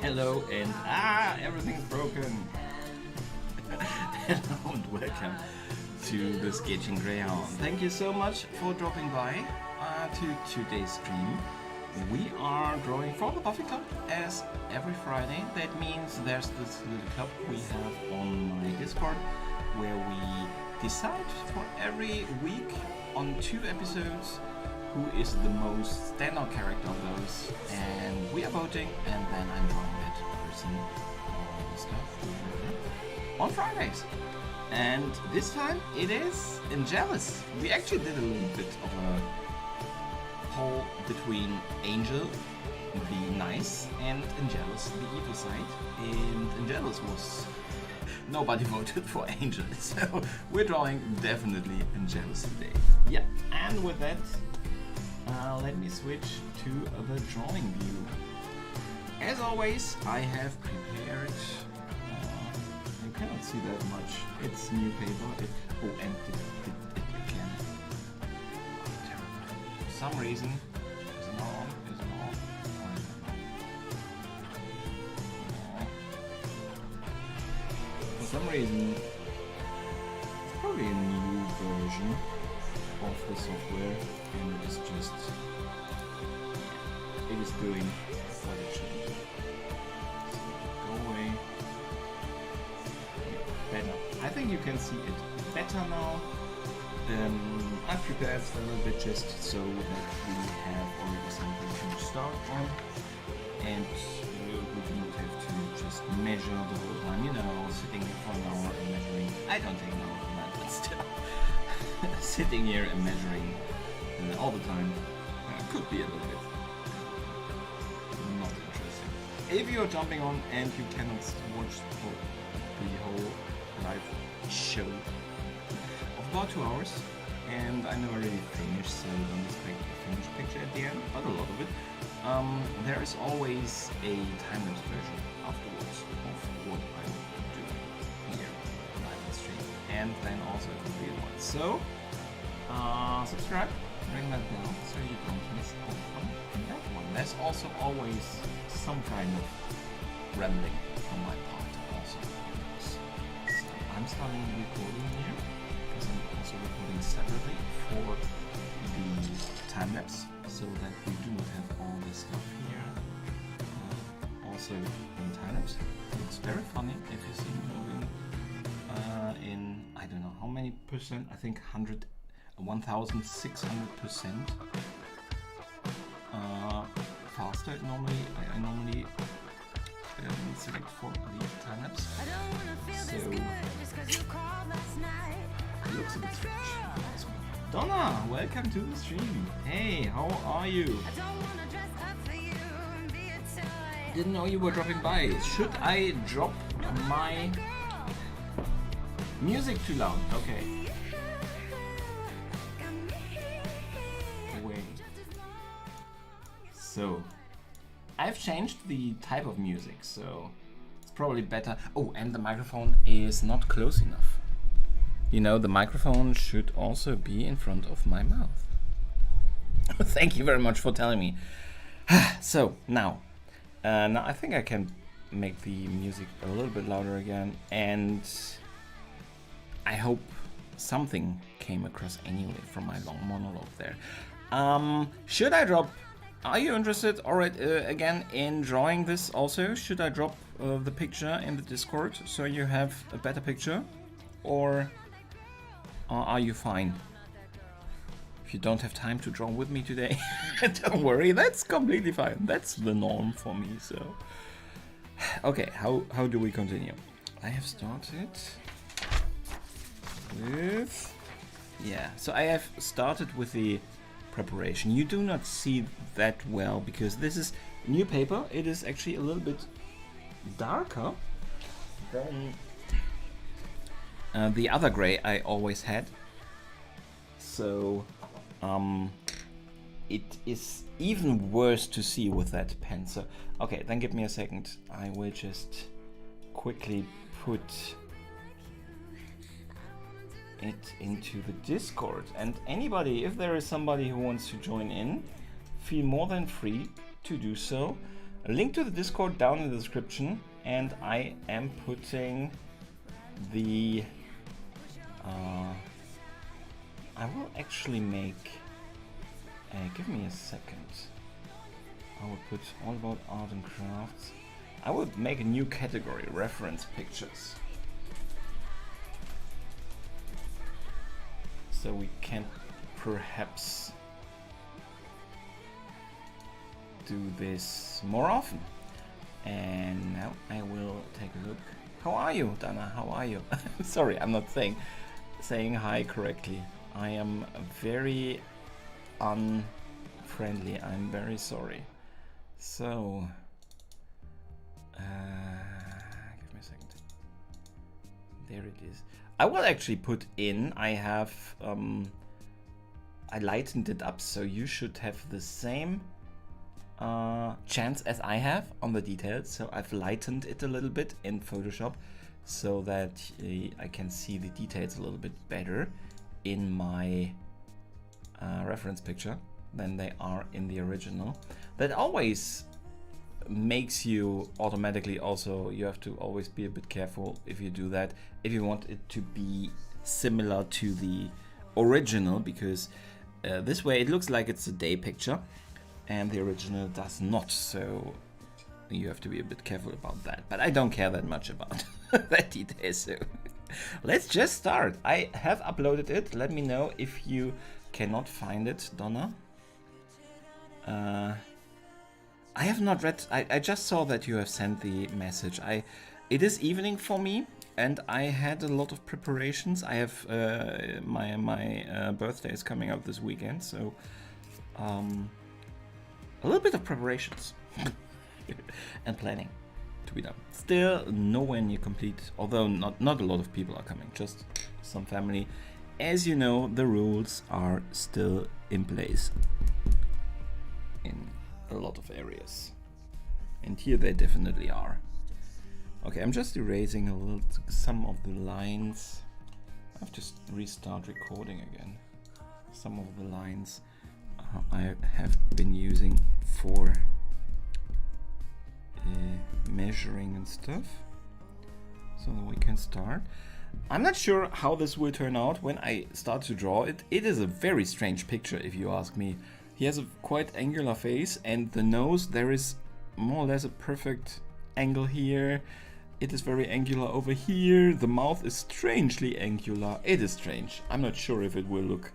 Hello and everything's broken. Hello and welcome to the Sketching Greyhound. Thank you so much for dropping by to today's stream. We are drawing for the Buffy Club as every Friday. That means there's this little club we have on my Discord where we decide for every week on 2 episodes who is the most standout character of those, and we are voting, and then I'm drawing that person on stuff on Fridays. And this time it is Angelus. We actually did a little bit of a poll between Angel, the nice, and Angelus, the evil side, and Angelus was... Nobody voted for Angel, so we're drawing definitely Angelus today. Yeah, and with that, let me switch to the drawing view. As always, I have prepared, you cannot see that much, it's new paper, and it again. Terrible. For some reason, is it on? For some reason, it's probably a new version of the software, and it is just, it is doing what it should do. So go away. Better. I think you can see it better now. I've prepared a little bit just so that we have already something to start on, and we do not have to just measure the whole time, you know, sitting here for an hour and measuring. I don't take an hour for that, but still. Sitting here and measuring all the time could be a little bit not interesting. If you're jumping on and you cannot watch the whole live show of about 2 hours, and I know I already finished, so don't expect a finished picture at the end, but a lot of it, there is always a time-lapse version afterwards of what I will do here live on stream, and then also a complete one. So, subscribe, ring that bell so you don't miss out on that one. There's also always some kind of rambling from my part also. So I'm starting recording here because I'm also recording separately for the time lapse so that we do not have all this stuff here. Also in time lapse. It's very funny if you see me moving in I don't know how many percent, I think 1600% faster. I normally select for the time lapse, so it looks a bit strange. Donna, welcome to the stream. Hey, how are you? Didn't know you were dropping by. Should I drop my music too loud? Okay. So, I've changed the type of music, so it's probably better. Oh, and the microphone is not close enough. You know, the microphone should also be in front of my mouth. Thank you very much for telling me. So, now I think I can make the music a little bit louder again, and I hope something came across anyway from my long monologue there. Should I drop... Are you interested already again in drawing this also? Should I drop the picture in the Discord so you have a better picture? Or are you fine? If you don't have time to draw with me today, don't worry, that's completely fine. That's the norm for me, so... Okay, how do we continue? I have started with... Yeah, so I have started with the preparation. You do not see that well because this is new paper. It is actually a little bit darker than the other gray I always had. So it is even worse to see with that pen. So okay, then give me a second. I will just quickly put it into the Discord, and anybody, if there is somebody who wants to join in, feel more than free to do so. A link to the Discord down in the description, and I am putting the I will actually make give me a second. I will put all about art and crafts. I will make a new category, reference pictures, so we can perhaps do this more often. And now I will take a look. How are you, Dana? How are you? Sorry, I'm not saying hi correctly. I am very unfriendly. I'm very sorry. So, give me a second. There it is. I will actually put in. I have I lightened it up, so you should have the same chance as I have on the details. So I've lightened it a little bit in Photoshop so that I can see the details a little bit better in my reference picture than they are in the original. That always makes you automatically also, you have to always be a bit careful if you do that, if you want it to be similar to the original, because this way it looks like it's a day picture and the original does not, so you have to be a bit careful about that. But I don't care that much about that detail, so let's just start. I have uploaded it. Let me know if you cannot find it, Donna. I have not read. I just saw that you have sent the message. It is evening for me, and I had a lot of preparations. I have my birthday is coming up this weekend, so a little bit of preparations and planning to be done. Still nowhere near complete, although not a lot of people are coming, just some family. As you know, the rules are still in place in a lot of areas, and here they definitely are. Okay, I'm just erasing some of the lines. I have to restart recording again. Some of the lines I have been using for measuring and stuff, so that we can start. I'm not sure how this will turn out when I start to draw it. It is a very strange picture, if you ask me. He has a quite angular face, and the nose, there is more or less a perfect angle here. It is very angular over here. The mouth is strangely angular. It is strange. I'm not sure if it will look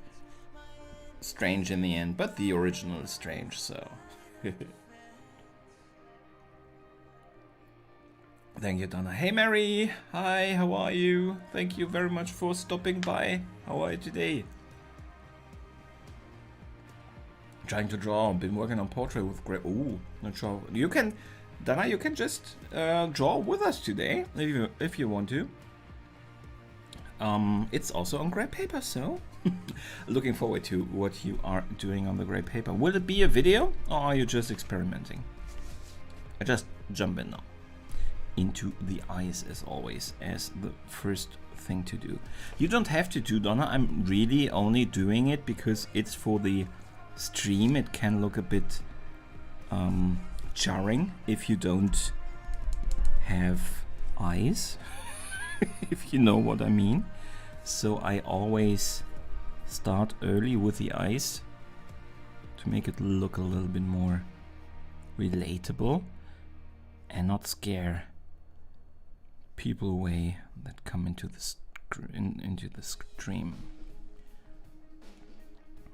strange in the end, but the original is strange, so. Thank you, Donna. Hey, Mary. Hi, how are you? Thank you very much for stopping by. How are you today? Trying to draw. Been working on portrait with gray. Ooh, not sure. You can, Dana, you can just draw with us today if you want to. It's also on gray paper, so looking forward to what you are doing on the gray paper. Will it be a video, or are you just experimenting? I just jump in now into the eyes, as always, as the first thing to do. You don't have to do, Donna. I'm really only doing it because it's for the stream. It can look a bit jarring if you don't have eyes, if you know what I mean. So I always start early with the eyes to make it look a little bit more relatable and not scare people away that come into the stream.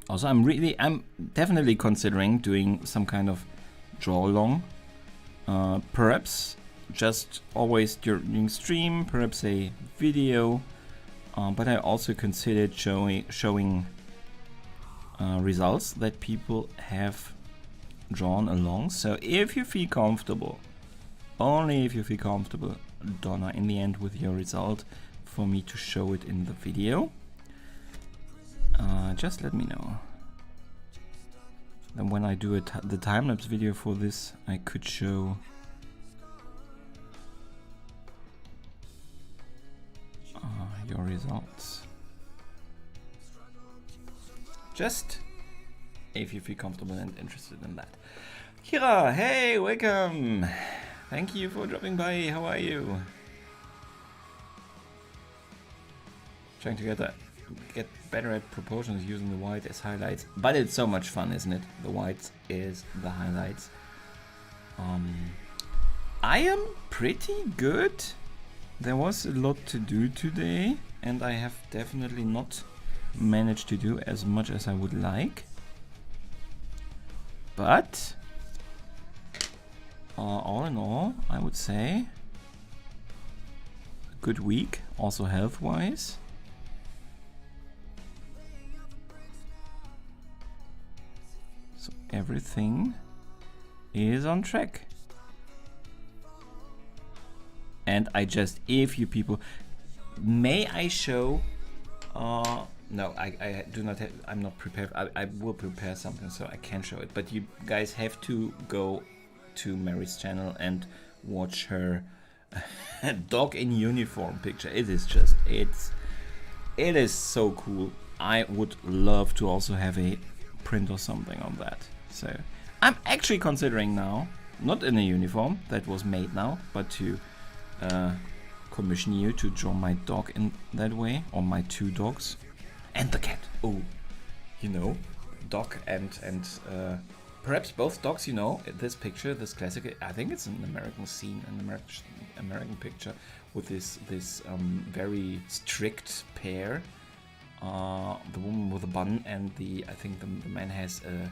Also, I'm definitely considering doing some kind of draw along, perhaps just always during stream, perhaps a video, but I also considered showing results that people have drawn along. So if you feel comfortable, only if you feel comfortable, Donna, in the end with your result, for me to show it in the video, just let me know. Then when I do the time-lapse video for this, I could show your results. Just if you feel comfortable and interested in that. Kira, hey, welcome. Thank you for dropping by. How are you? Trying to get better at proportions using the white as highlights, but it's so much fun, isn't it? The white is the highlights. I am pretty good. There was a lot to do today, and I have definitely not managed to do as much as I would like. But all in all, I would say a good week, also health-wise. So everything is on track. And if you people, may I show, no, I do not have, I'm not prepared. I will prepare something so I can show it. But you guys have to go to Mary's channel and watch her dog in uniform picture. It is it is so cool. I would love to also have a print or something on that. So I'm actually considering now, not in a uniform that was made now, but to commission you to draw my dog in that way, or my 2 dogs and the cat. Oh, you know, dog and perhaps both dogs. You know, this picture, this classic. I think it's an American scene, an American picture with this very strict pair. The woman with a bun and I think the man has a.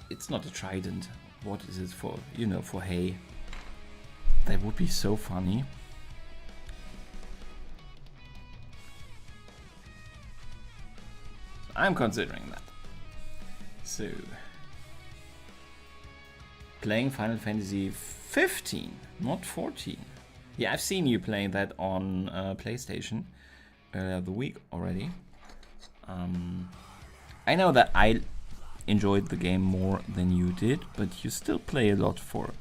It's not a trident. What is it for? You know, for hay. That would be so funny. I'm considering that. So, playing Final Fantasy 15, not 14. Yeah, I've seen you playing that on PlayStation the week already. I know that I enjoyed the game more than you did, but you still play a lot for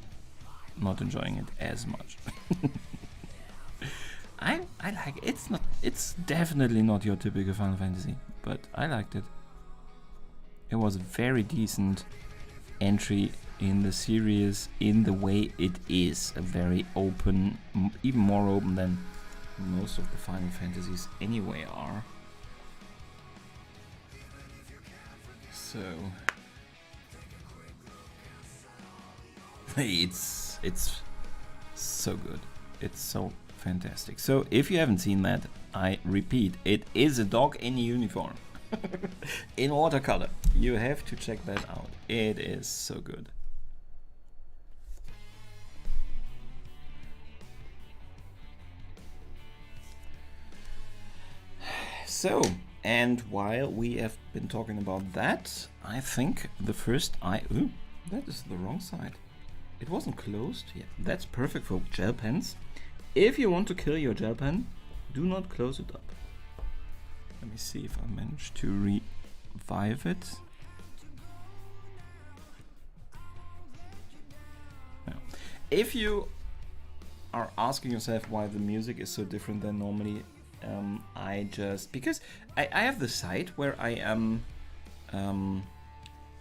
not enjoying it as much. I like it. It's definitely not your typical Final Fantasy, but I liked it. It was a very decent entry in the series in the way it is. A very open, even more open than most of the Final Fantasies anyway are. So it's so good. It's so fantastic. So if you haven't seen that, I repeat, it is a dog in uniform. In watercolor. You have to check that out. It is so good. So, and while we have been talking about that, I think the first ooh, that is the wrong side. It wasn't closed. Yeah, that's perfect for gel pens. If you want to kill your gel pen, do not close it up. Let me see if I manage to revive it. Yeah. If you are asking yourself why the music is so different than normally, because I have the site where I am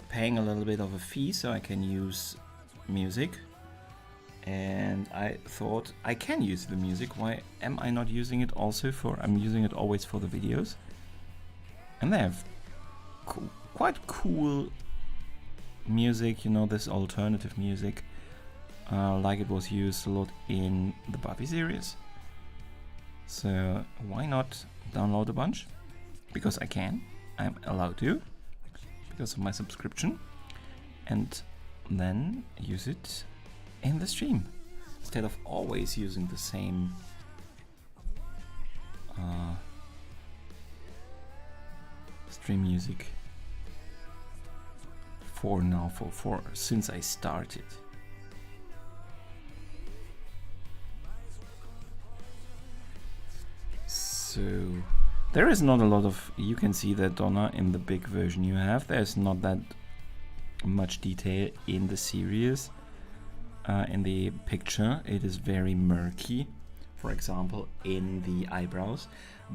paying a little bit of a fee so I can use music, and I thought I can use the music. Why am I not using it also I'm using it always for the videos, and they have quite cool music, you know, this alternative music, like it was used a lot in the Buffy series. So why not download a bunch? Because I can, I'm allowed to, because of my subscription, and then use it in the stream instead of always using the same stream music since I started. So there is not a lot of, you can see that Donna in the big version you have, there's not that much detail in the series. In the picture it is very murky, for example in the eyebrows,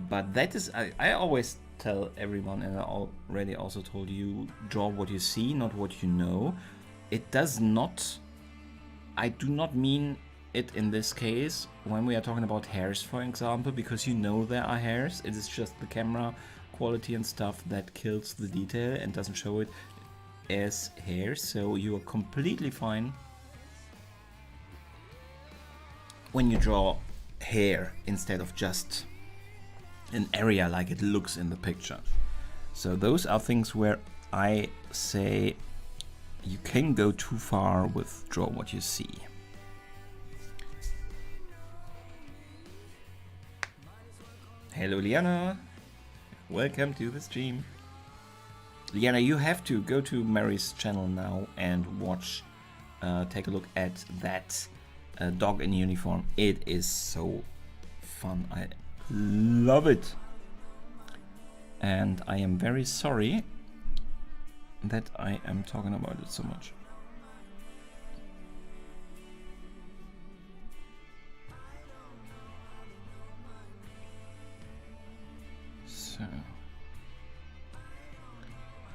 but that is, I always tell everyone, and I already also told you, draw what you see, not what you know. it does not, I do not mean it in this case when we are talking about hairs, for example, because you know there are hairs. It is just the camera quality and stuff that kills the detail and doesn't show it as hair, so you are completely fine when you draw hair instead of just an area like it looks in the picture. So those are things where I say you can go too far with draw what you see. Hello Liana, welcome to the stream. Liana, you have to go to Mary's channel now and watch, take a look at that dog in uniform. It is so fun, I love it. And I am very sorry that I am talking about it so much. So,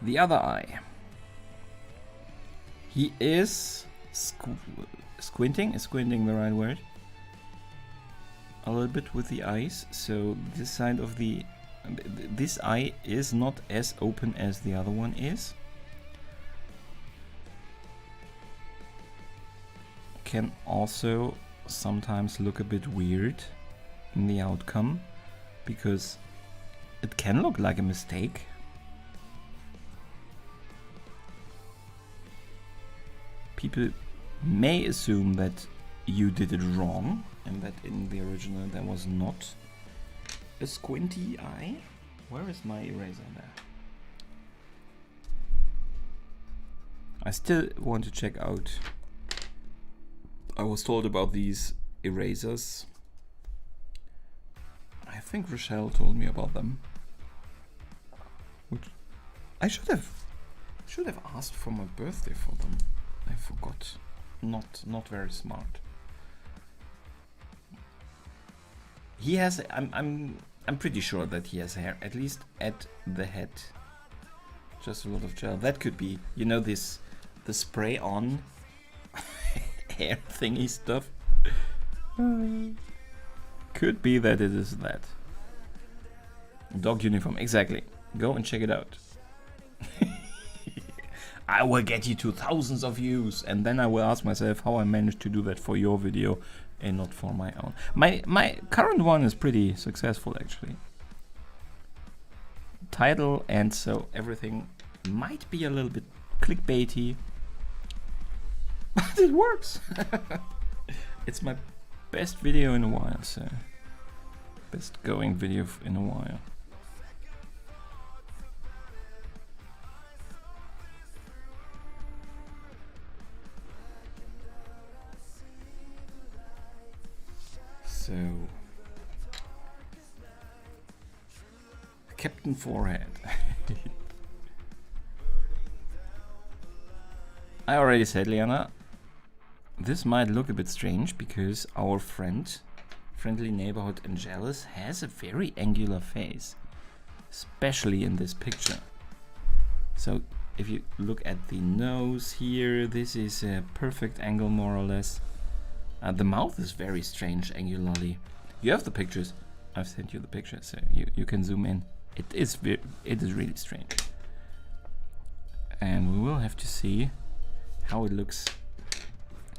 the other eye. He is squinting. Is squinting the right word? A little bit with the eyes. So this side of this eye is not as open as the other one is. Can also sometimes look a bit weird in the outcome because it can look like a mistake. People may assume that you did it wrong and that in the original there was not a squinty eye. Where is my eraser there? I still want to check out. I was told about these erasers. I think Rochelle told me about them. Which I should have asked for my birthday for them. I forgot. Not very smart. He has. I'm pretty sure that he has hair, at least at the head. Just a lot of gel. That could be, you know, the spray on hair thingy stuff. Could be that it is that. Dog uniform, exactly. Go and check it out. I will get you to thousands of views, and then I will ask myself how I managed to do that for your video and not for my own. My current one is pretty successful actually. Title and so everything might be a little bit clickbaity, but it works. It's my best video in a while, so best going video in a while. So, Captain Forehead. I already said, Liana, this might look a bit strange because our friendly neighborhood Angelus has a very angular face, especially in this picture. So if you look at the nose here, this is a perfect angle more or less. The mouth is very strange angularly. You have the pictures. I've sent you the pictures, so you can zoom in. It is really strange. And we will have to see how it looks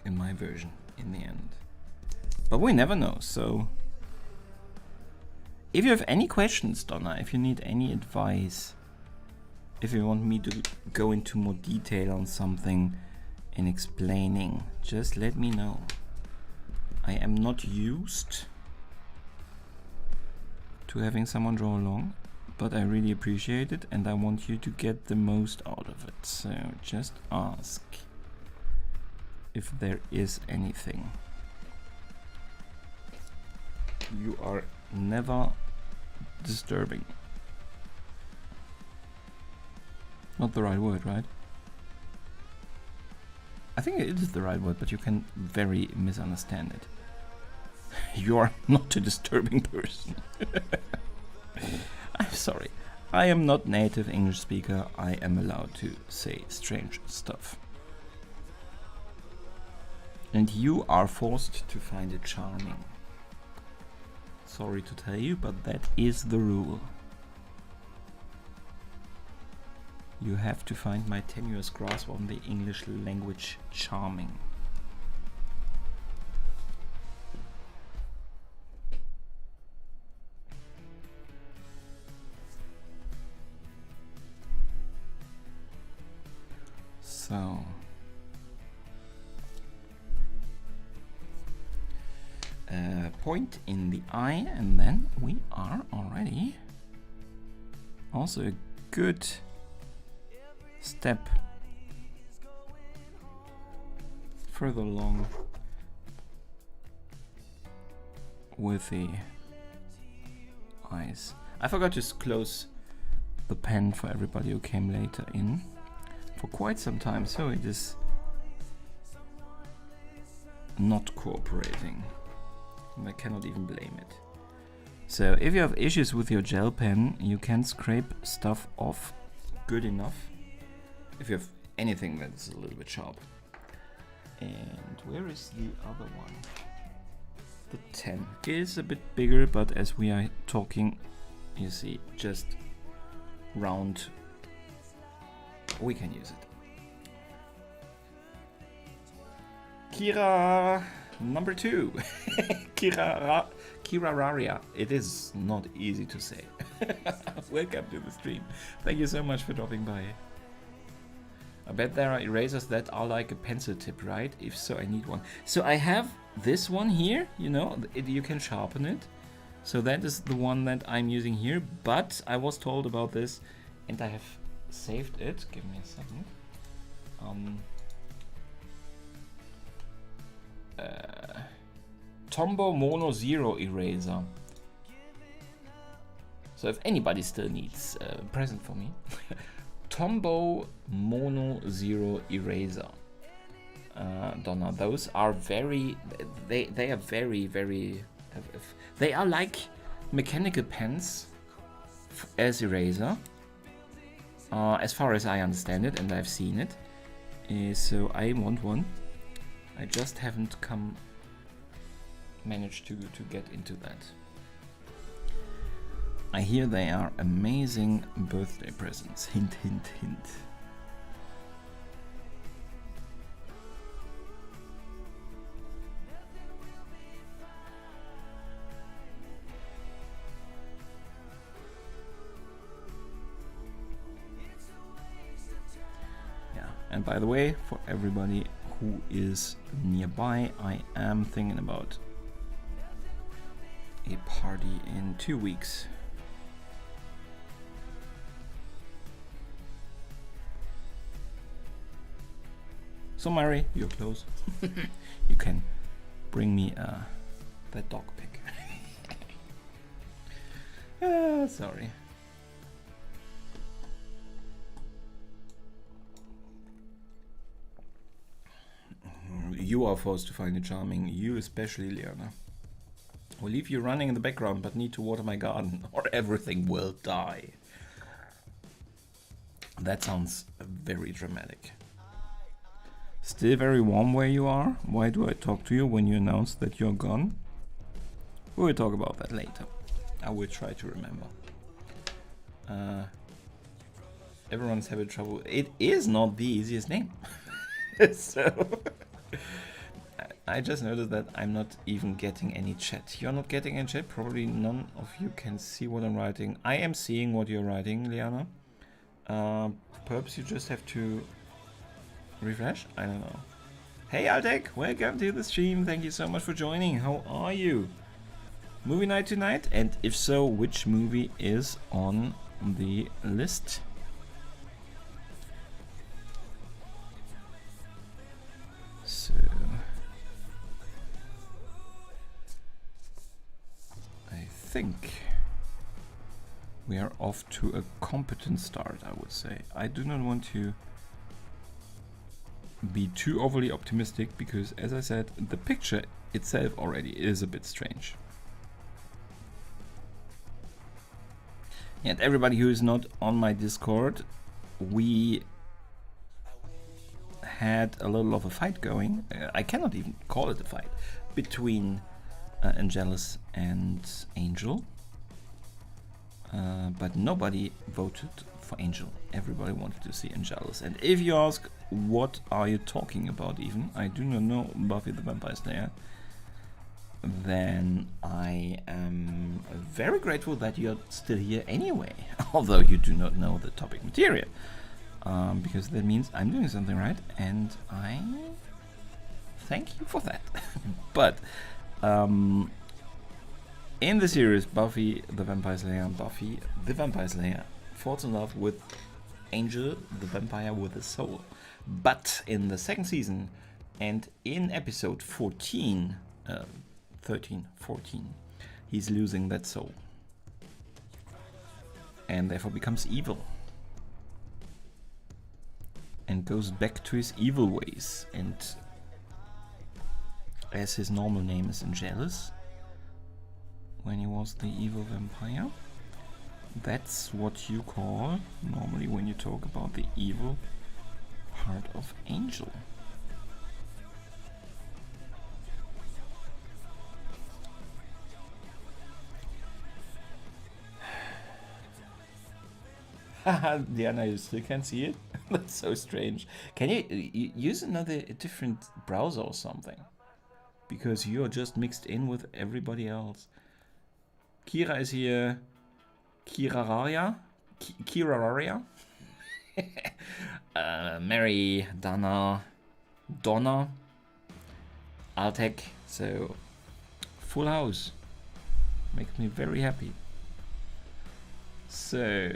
in my version in the end. But we never know, so if you have any questions, Donna, if you need any advice, if you want me to go into more detail on something in explaining, just let me know. I am not used to having someone draw along, but I really appreciate it and I want you to get the most out of it. So just ask if there is anything. You are never disturbing. Not the right word, right? I think it is the right word, but you can very misunderstand it. You are not a disturbing person. I'm sorry. I am not native English speaker. I am allowed to say strange stuff. And you are forced to find it charming. Sorry to tell you, but that is the rule. You have to find my tenuous grasp on the English language charming. So point in the eye, and then we are already also a good step further along with the eyes. I forgot to close the pen for everybody who came later in for quite some time, so it is not cooperating. And I cannot even blame it. So if you have issues with your gel pen, you can scrape stuff off good enough. If you have anything that's a little bit sharp. And where is the other one? The 10 is a bit bigger, but as we are talking, you see, just round, we can use it. Kira number 2. Kirararia. It is not easy to say. Welcome to the stream. Thank you so much for dropping by. I bet there are erasers that are like a pencil tip, right? If so, I need one. So I have this one here, you know, you can sharpen it. So that is the one that I'm using here, but I was told about this and I have saved it. Give me a second. Tombow Mono Zero eraser. So if anybody still needs a present for me, Tombow Mono Zero eraser. Donna, those are very, they are very, they are like mechanical pens as eraser, as far as I understand it, and I've seen it. So I want one. I just haven't managed to get into that. I hear they are amazing birthday presents. Hint, hint, hint. Yeah, and by the way, for everybody who is nearby, I am thinking about a party in 2 weeks. So Mary, you're close. You can bring me that dog pic. Sorry. You are forced to find it charming. You especially, Liana. I'll leave you running in the background, but need to water my garden, or everything will die. That sounds very dramatic. Still very warm where you are? Why do I talk to you when you announce that you're gone? We'll talk about that later. I will try to remember. Everyone's having trouble. It is not the easiest name. So I just noticed that I'm not even getting any chat. You're not getting any chat? Probably none of you can see what I'm writing. I am seeing what you're writing, Liana. Perhaps you just have to refresh? I don't know. Hey Altek, welcome to the stream. Thank you so much for joining. How are you? Movie night tonight? And if so, which movie is on the list? So I think we are off to a competent start, I would say. I do not want to be too overly optimistic because, as I said, the picture itself already is a bit strange. And everybody who is not on my Discord, we had a little of a fight going. I cannot even call it a fight between Angelus and Angel. But nobody voted for Angel. Everybody wanted to see Angelus. And if you ask, what are you talking about even? I do not know Buffy the Vampire Slayer. Then I am very grateful that you're still here anyway. Although you do not know the topic material. Because that means I'm doing something right. And I thank you for that. But in the series Buffy the Vampire Slayer, Buffy the Vampire Slayer falls in love with Angel the Vampire with a Soul. But in the second season and in episode 14, 13, 14, he's losing that soul. And therefore becomes evil. And goes back to his evil ways. And as his normal name is Angelus, when he was the evil vampire, that's what you call normally when you talk about the evil part of Angel. Haha, Diana, you still can't see it? That's so strange. Can you use a different browser or something? Because you're just mixed in with everybody else. Kira is here. Kirararia? Mary, Donna, Altek. So, full house. Makes me very happy. So,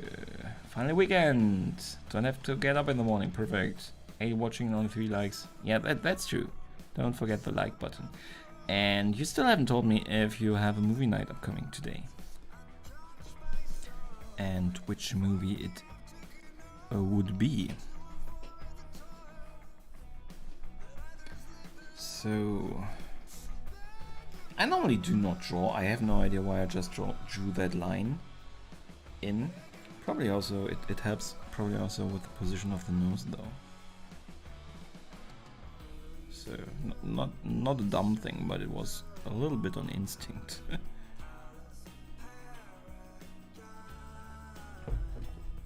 finally weekend. Don't have to get up in the morning. Perfect. 8 watching, only 3 likes. Yeah, that's true. Don't forget the like button. And you still haven't told me if you have a movie night upcoming today. And which movie it would be. So, I normally do not draw. I have no idea why I just drew that line in. Probably also, it helps probably also with the position of the nose though. So, not a dumb thing, but it was a little bit on instinct.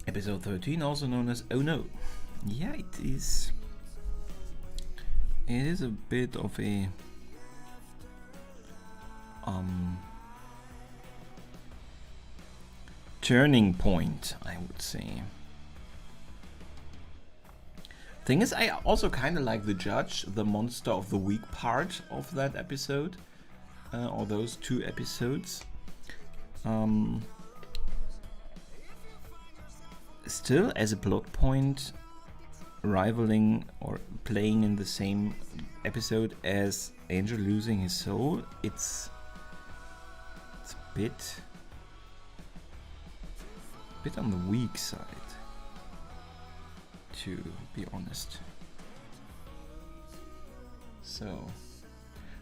Episode 13, also known as Oh No. Yeah, it is. It is a bit of a turning point, I would say. Thing is, I also kind of like the Judge, the Monster of the Week part of that episode, or those 2 episodes. Still, as a plot point, rivaling or playing in the same episode as Angel losing his soul, it's a bit on the weak side, to be honest. So,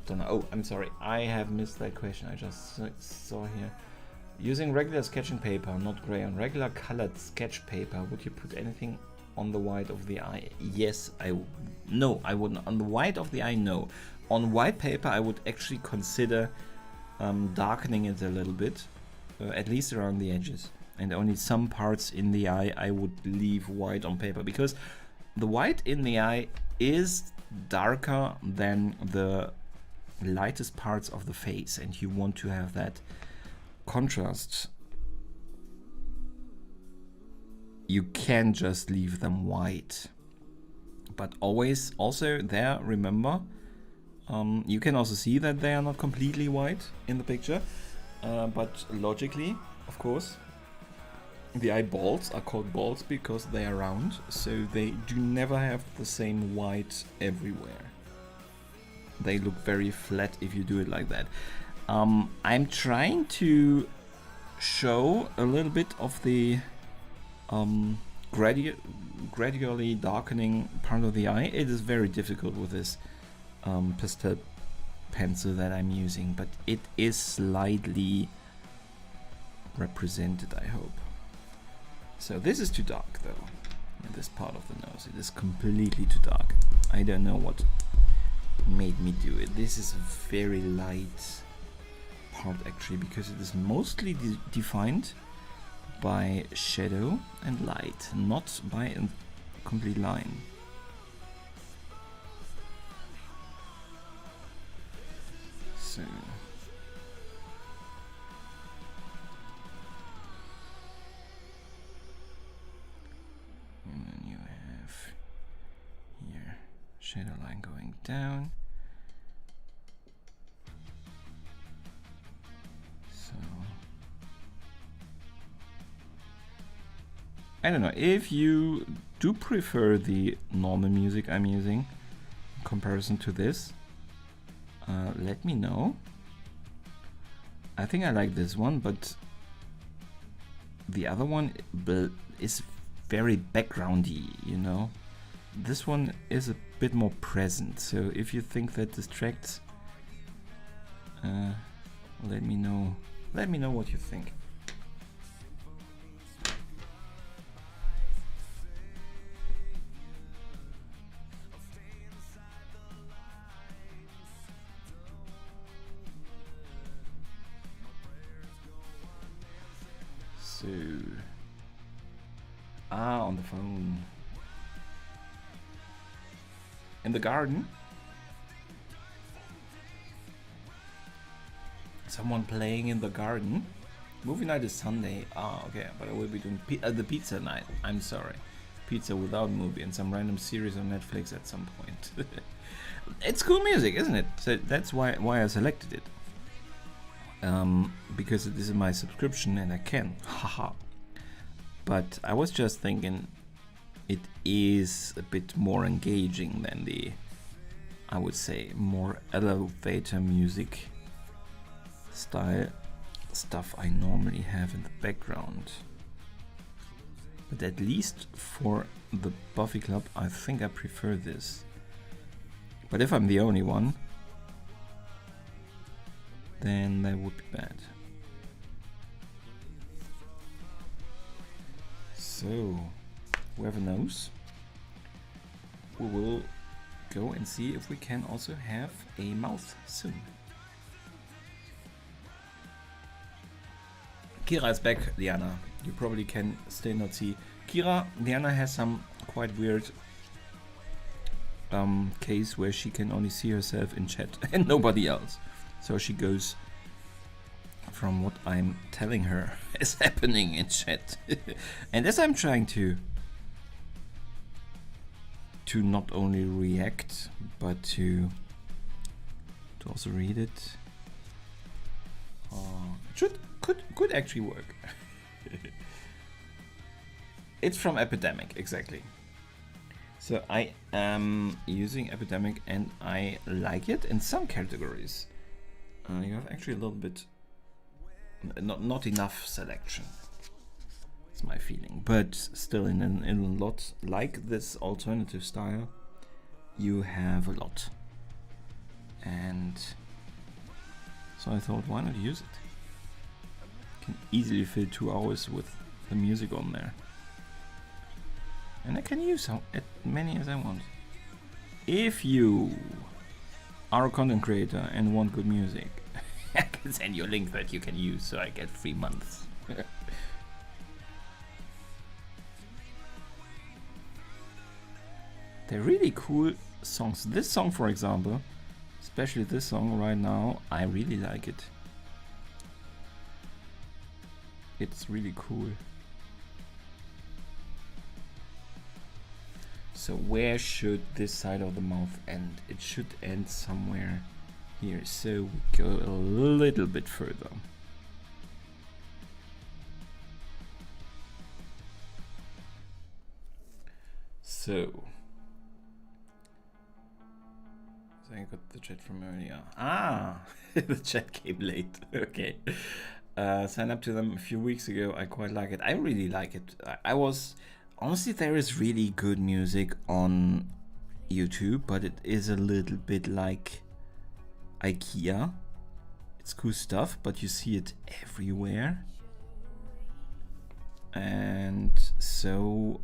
don't know. Oh, I'm sorry, I have missed that question. I just saw here. Using regular sketching paper, not crayon, regular colored sketch paper, would you put anything on the white of the eye? Yes, no, I wouldn't. On the white of the eye, no. On white paper, I would actually consider darkening it a little bit, at least around the edges. And only some parts in the eye I would leave white on paper, because the white in the eye is darker than the lightest parts of the face, and you want to have that contrast. You can just leave them white, but always also there, remember, you can also see that they are not completely white in the picture, but logically, of course, the eyeballs are called balls because they are round, so they do never have the same white everywhere. They look very flat if you do it like that. I'm trying to show a little bit of the gradually darkening part of the eye. It is very difficult with this pastel pencil that I'm using, but it is slightly represented, I hope. So this is too dark though, in this part of the nose. It is completely too dark. I don't know what made me do it. This is a very light part actually, because it is mostly defined by shadow and light, not by a complete line. So and then you have here shadow line going down. So I don't know if you do prefer the normal music I'm using in comparison to this. Let me know. I think I like this one, but the other one is very backgroundy, you know. This one is a bit more present, so if you think that distracts, let me know. Let me know what you think. So, on the phone. In the garden? Someone playing in the garden? Movie night is Sunday. Okay, but I will be doing the pizza night. I'm sorry. Pizza without movie and some random series on Netflix at some point. It's cool music, isn't it? So that's why I selected it. Because it is in my subscription and I can. Haha. But I was just thinking it is a bit more engaging than the, I would say, more elevator music style stuff I normally have in the background. But at least for the Buffy Club, I think I prefer this. But if I'm the only one, then that would be bad. So, whoever knows, we will go and see if we can also have a mouth soon. Kira is back, Liana. You probably can still not see. Kira, Liana has some quite weird case where she can only see herself in chat and nobody else. So she goes from what I'm telling her is happening in chat. And as I'm trying to not only react, but to also read it, could actually work. It's from Epidemic, exactly. So I am using Epidemic and I like it in some categories. You have actually a little bit, not enough selection. It's my feeling, but still in a lot like this alternative style, you have a lot. And so I thought, why not use it? Can easily fill 2 hours with the music on there. And I can use as many as I want. If you are a content creator and want good music, I can send you a link that you can use so I get 3 months. They're really cool songs. This song, for example, especially this song right now, I really like it. It's really cool. So where should this side of the mouth end? It should end somewhere here. So we go a little bit further. So I got the chat from earlier. The chat came late. Okay. Signed up to them a few weeks ago. I quite like it. I really like it. I was... Honestly, there is really good music on YouTube, but it is a little bit like IKEA. It's cool stuff, but you see it everywhere. And so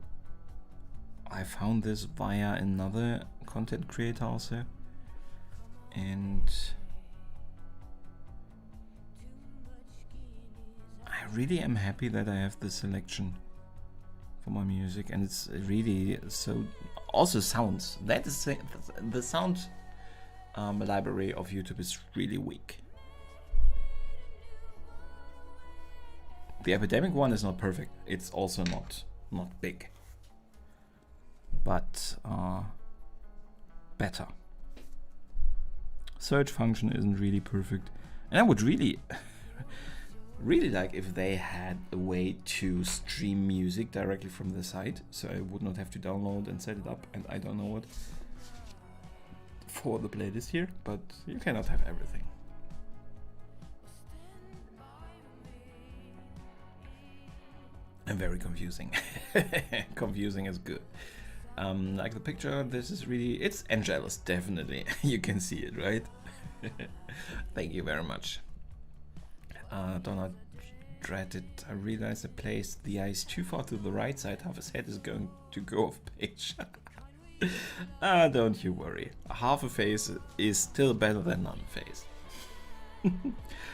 I found this via another content creator also, and I really am happy that I have this selection for my music, and it's really so. Also sounds, that is the sound library of YouTube is really weak. The Epidemic one is not perfect. It's also not big, but better. Search function isn't really perfect, and I would really really like if they had a way to stream music directly from the site, so I would not have to download and set it up, and I don't know what for the playlist here, but you cannot have everything. And very confusing. Confusing is good. Like the picture, this is really, it's Angelus, definitely. You can see it, right? Thank you very much. Donald dreaded. I realized I placed the eyes too far to the right side. Half his head is going to go off page. Don't you worry. Half a face is still better than none face.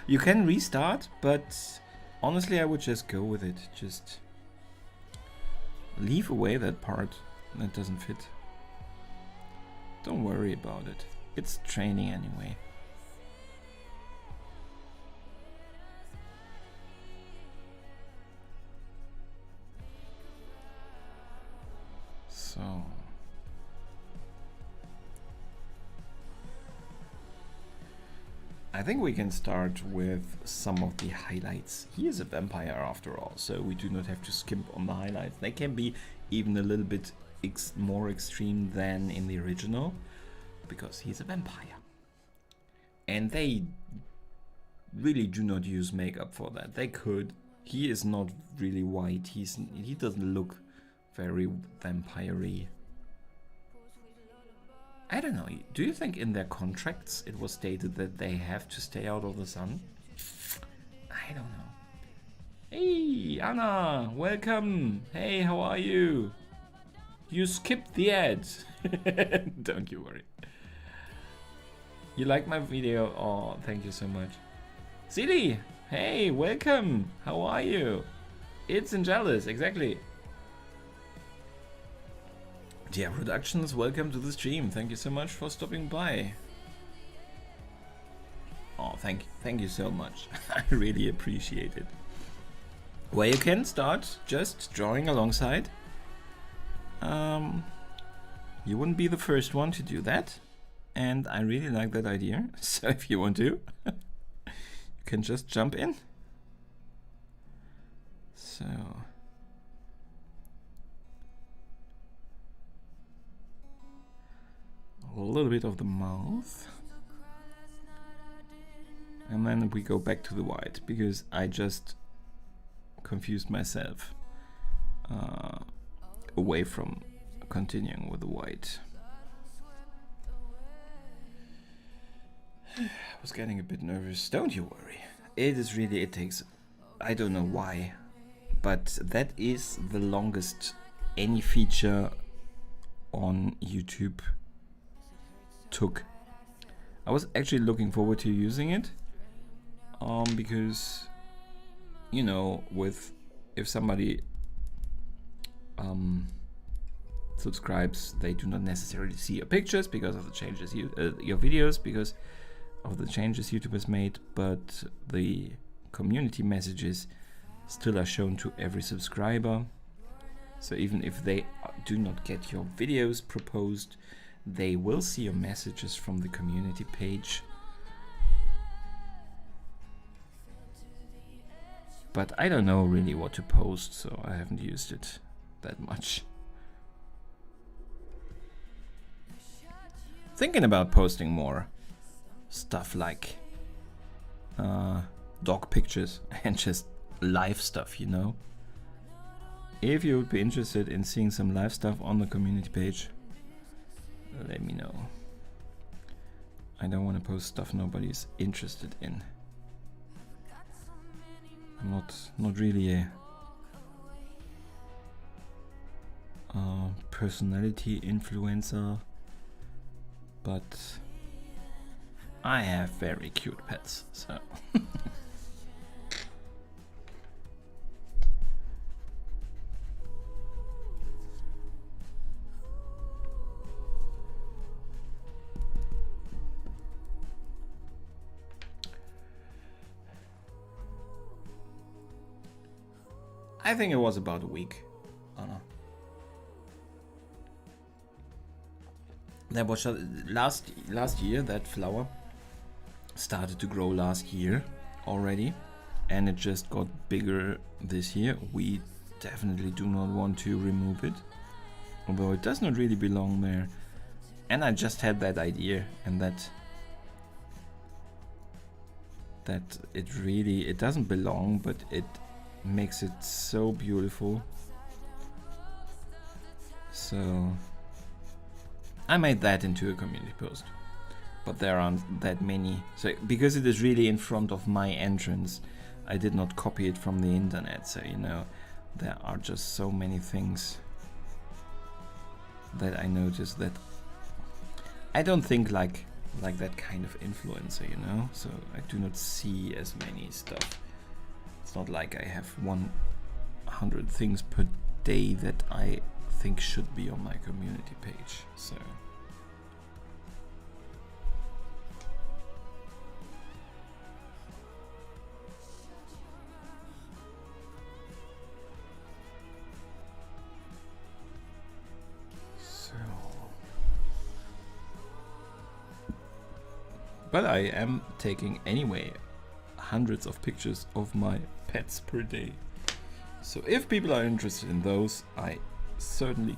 You can restart, but honestly, I would just go with it. Just leave away that part that doesn't fit. Don't worry about it. It's training anyway. So I think we can start with some of the highlights. He is a vampire after all, so we do not have to skimp on the highlights. They can be even a little bit more extreme than in the original, because he's a vampire. And they really do not use makeup for that. They could. He is not really white. He doesn't look very vampire-y. I don't know. Do you think in their contracts it was stated that they have to stay out of the sun? I don't know. Hey, Anna, welcome. Hey, how are you? You skipped the ads. Don't you worry. You like my video? Oh, thank you so much. Silly, hey, welcome. How are you? It's Angelus, exactly. Yeah, Productions, welcome to the stream. Thank you so much for stopping by. Oh, thank you so much. I really appreciate it. Well, you can start just drawing alongside. You wouldn't be the first one to do that, and I really like that idea. So if you want to, you can just jump in. So a little bit of the mouth, and then we go back to the white, because I just confused myself away from continuing with the white. I was getting a bit nervous. Don't you worry. It takes, I don't know why, but that is the longest any feature on YouTube took. I was actually looking forward to using it, because, you know, if somebody subscribes, they do not necessarily see your pictures because of the changes your videos, because of the changes YouTube has made, but the community messages still are shown to every subscriber. So even if they do not get your videos proposed, they will see your messages from the community page. But I don't know really what to post, so I haven't used it that much. Thinking about posting more stuff like dog pictures and just live stuff, you know? If you would be interested in seeing some live stuff on the community page, let me know. I don't want to post stuff nobody's interested in. I'm not really a personality influencer, but I have very cute pets, so. I think it was about a week. Anna. That was last year. That flower started to grow last year already, and it just got bigger this year. We definitely do not want to remove it, although it does not really belong there. And I just had that idea, and that it doesn't belong, but it makes it so beautiful. So I made that into a community post, but there aren't that many. So because it is really in front of my entrance, I did not copy it from the internet. So you know, there are just so many things that I noticed that I don't think like that kind of influencer, you know. So I do not see as many stuff. It's not like I have 100 things per day that I think should be on my community page. So but I am taking anyway hundreds of pictures of my pets per day. So if people are interested in those, I certainly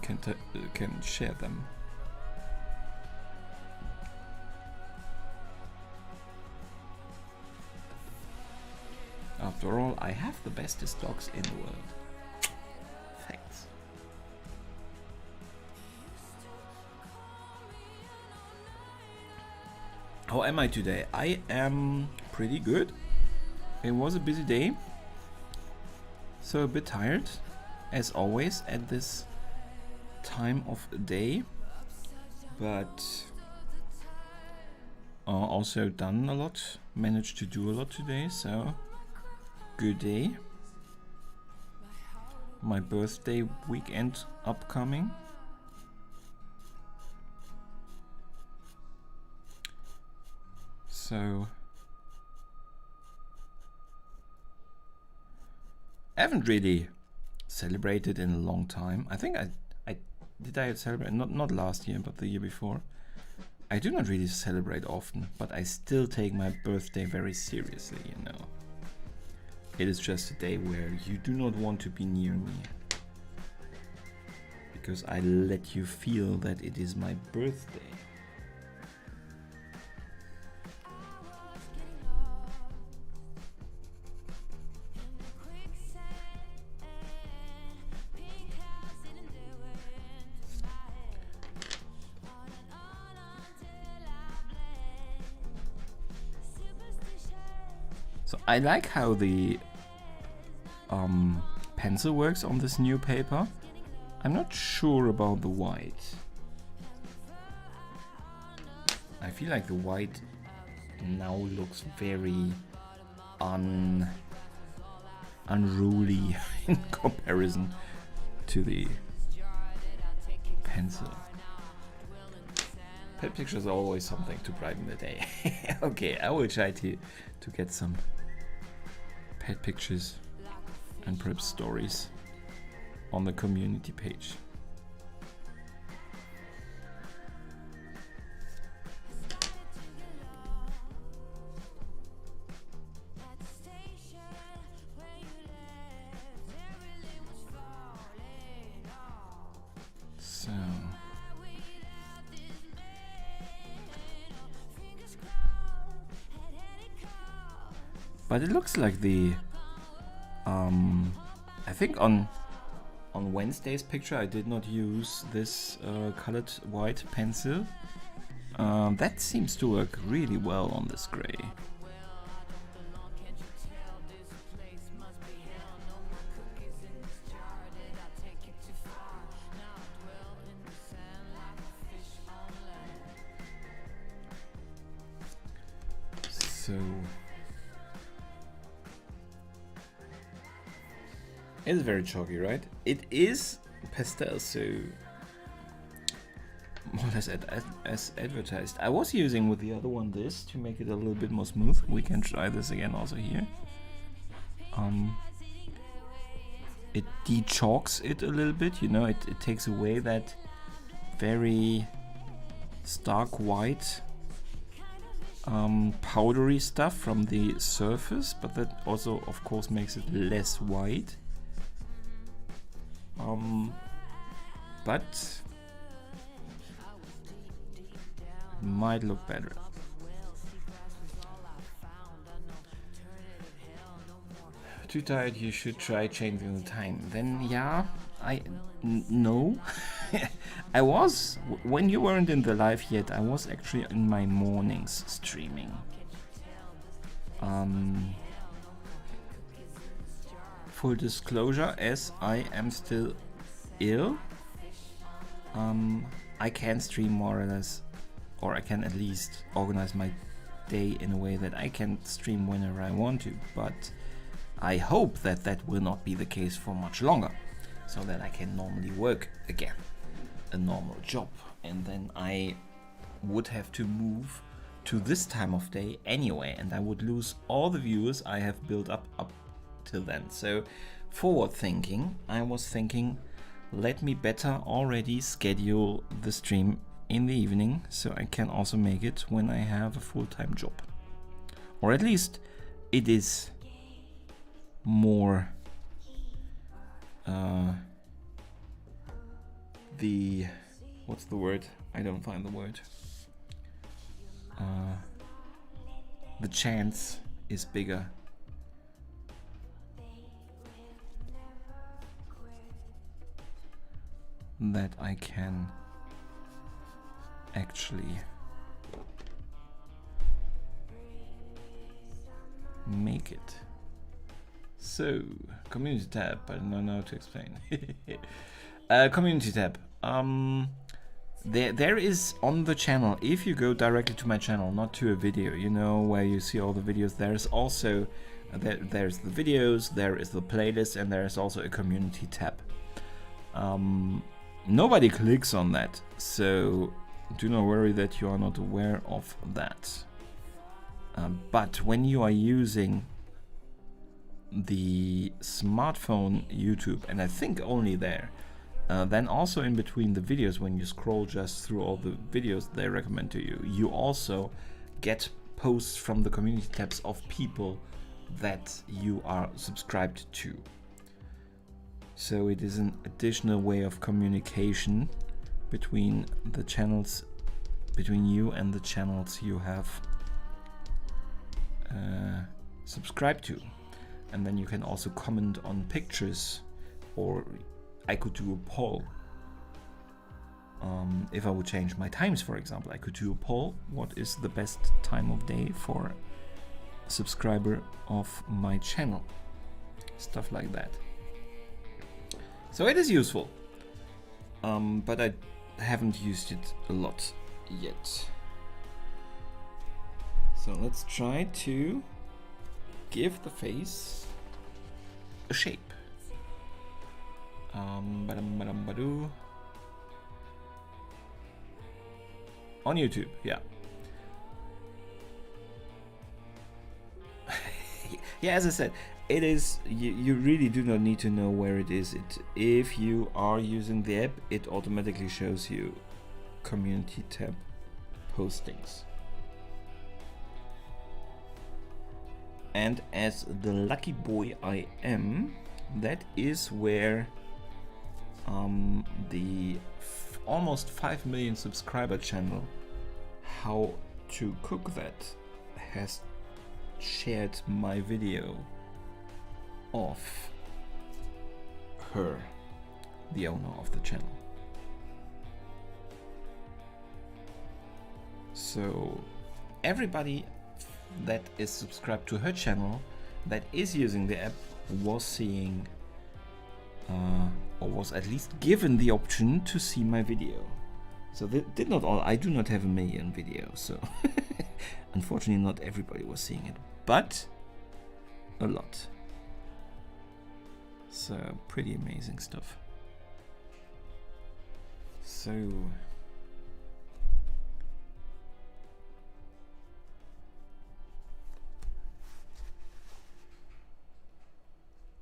can share them. After all, I have the bestest dogs in the world. Thanks. How am I today? I am pretty good. It was a busy day, so a bit tired, as always at this time of day, but also done a lot, managed to do a lot today, so good day. My birthday weekend upcoming. So I haven't really celebrated in a long time. I think I celebrate not last year but the year before. I do not really celebrate often, but I still take my birthday very seriously, you know. It is just a day where you do not want to be near me, because I let you feel that it is my birthday. So I like how the pencil works on this new paper. I'm not sure about the white. I feel like the white now looks very unruly in comparison to the pencil. Pet pictures are always something to brighten the day. Okay, I will try to get some pet pictures and perhaps stories on the community page. So but it looks like the I think on Wednesday's picture I did not use this colored white pencil. That seems to work really well on this gray. So it's very chalky, right? It is pastel, so more or less as advertised. I was using with the other one this to make it a little bit more smooth. We can try this again also here. It de-chalks it a little bit, you know, it takes away that very stark white powdery stuff from the surface, but that also of course makes it less white. But it might look better. Too tired, you should try changing the time. Then yeah, no. I was, when you weren't in the live yet, I was actually in my mornings streaming. Full disclosure, as I am still ill, I can stream more or less, or I can at least organize my day in a way that I can stream whenever I want to, but I hope that that will not be the case for much longer, so that I can normally work again, a normal job, and then I would have to move to this time of day anyway, and I would lose all the viewers I have built up till then. So forward thinking, I was thinking, let me better already schedule the stream in the evening so I can also make it when I have a full-time job, or at least it is more what's the word? I don't find the word. The chance is bigger. That I can actually make it. So, community tab, I don't know how to explain. Community tab. There is on the channel, if you go directly to my channel, not to a video, you know, where you see all the videos, there's also, there's the videos, there is the playlist, and there is also a community tab. Nobody clicks on that, so do not worry that you are not aware of that. But when you are using the smartphone YouTube, and I think only there, then also in between the videos, when you scroll just through all the videos they recommend to you, you also get posts from the community tabs of people that you are subscribed to. So it is an additional way of communication between the channels, between you and the channels you have subscribed to. And then you can also comment on pictures, or I could do a poll. If I would change my times, for example, I could do a poll. What is the best time of day for a subscriber of my channel? Stuff like that. So it is useful, but I haven't used it a lot yet. So let's try to give the face a shape. On YouTube, yeah. Yeah, as I said, it is, you really do not need to know where it is. If you are using the app, it automatically shows you community tab postings. And as the lucky boy I am, that is where the almost 5 million subscriber channel, How to Cook That, has shared my video of her, the owner of the channel. So everybody that is subscribed to her channel that is using the app was seeing or was at least given the option to see my video. So they did not all, I do not have a million videos, so Unfortunately, not everybody was seeing it, but a lot. So, pretty amazing stuff. So,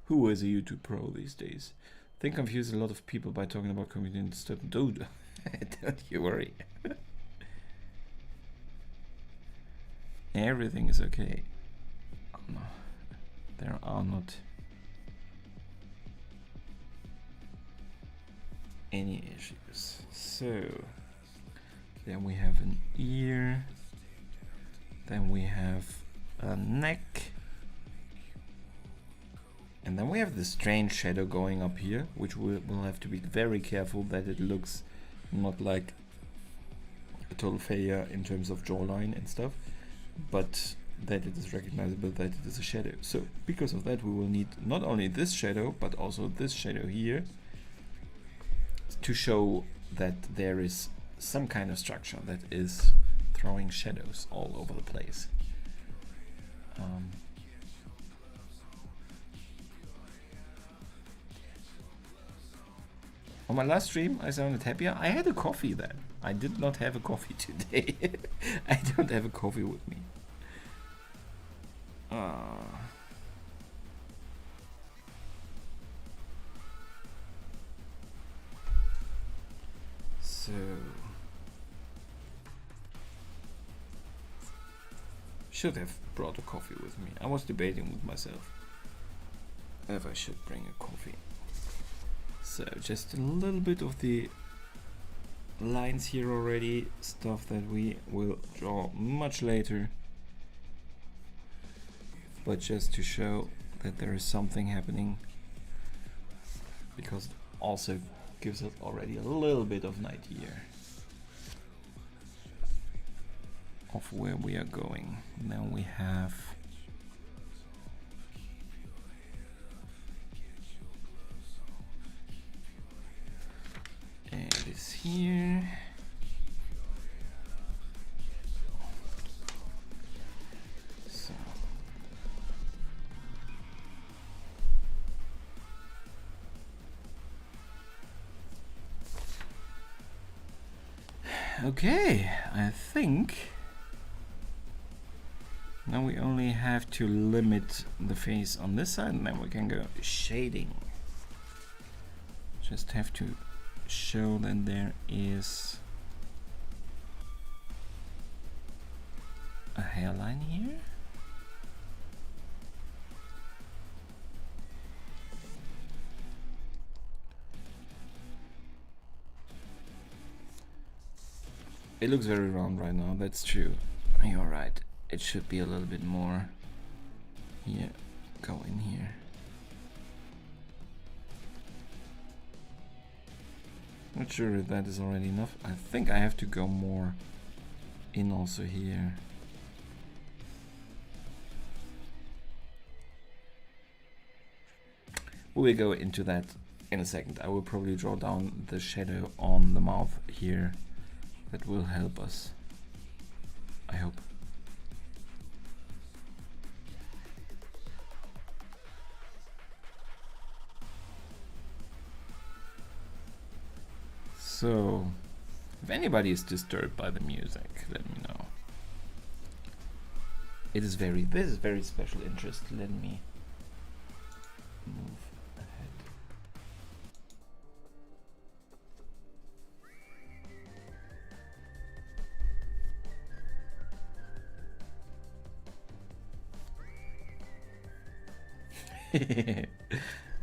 who is a YouTube pro these days? I think I've confused a lot of people by talking about community and stuff. Don't you worry. Everything is okay. No, there are not any issues. So then we have an ear, then we have a neck, and then we have the strange shadow going up here, which we'll have to be very careful that it looks not like a total failure in terms of jawline and stuff, but that it is recognizable that it is a shadow. So because of that, we will need not only this shadow but also this shadow here to show that there is some kind of structure that is throwing shadows all over the place. On my last stream, I sounded happier. I had a coffee then. I did not have a coffee today. I don't have a coffee with me. So should have brought a coffee with me. I was debating with myself if I should bring a coffee. So just a little bit of the lines here already, stuff that we will draw much later, but just to show that there is something happening, because it also gives us already a little bit of an idea of where we are going. Now we have this here. So okay, I think now we only have to limit the face on this side, and then we can go shading. Just have to show that there is a hairline here. It looks very round right now, that's true. You're right. It should be a little bit more here. Go in here. Not sure if that is already enough. I think I have to go more in also here. We will go into that in a second. I will probably draw down the shadow on the mouth here. That will help us, I hope. So, if anybody is disturbed by the music, let me know. This is very special interest. Let me move ahead.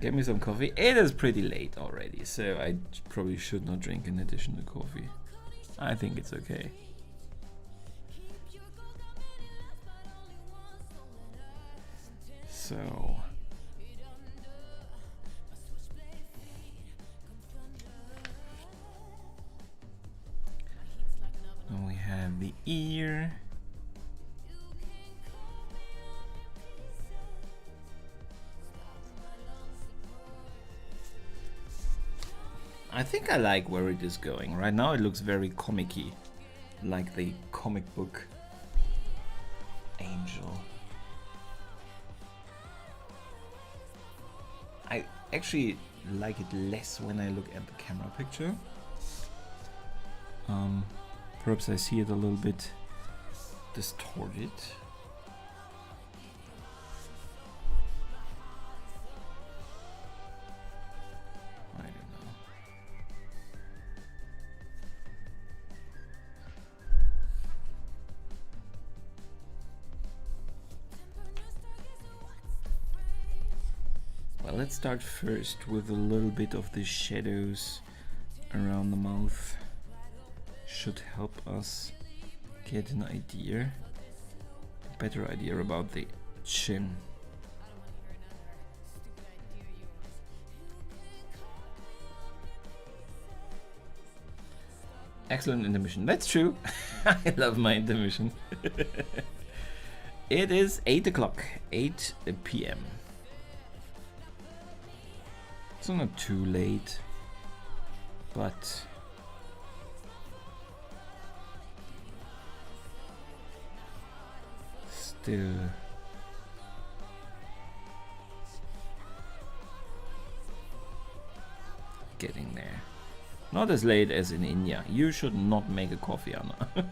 Get me some coffee. It is pretty late already, so I probably should not drink an additional coffee. I think it's okay. So then we have the ear. I think I like where it is going. Right now it looks very comic-y, like the comic book angel. I actually like it less when I look at the camera picture. Perhaps I see it a little bit distorted. I don't know. Well, let's start first with a little bit of the shadows around the mouth. Should help us get an idea, a better idea about the chin. Excellent intermission. That's true. I love my intermission. It is 8 o'clock, 8 p.m. So not too late, but still getting there. Not as late as in India. You should not make a coffee, Anna.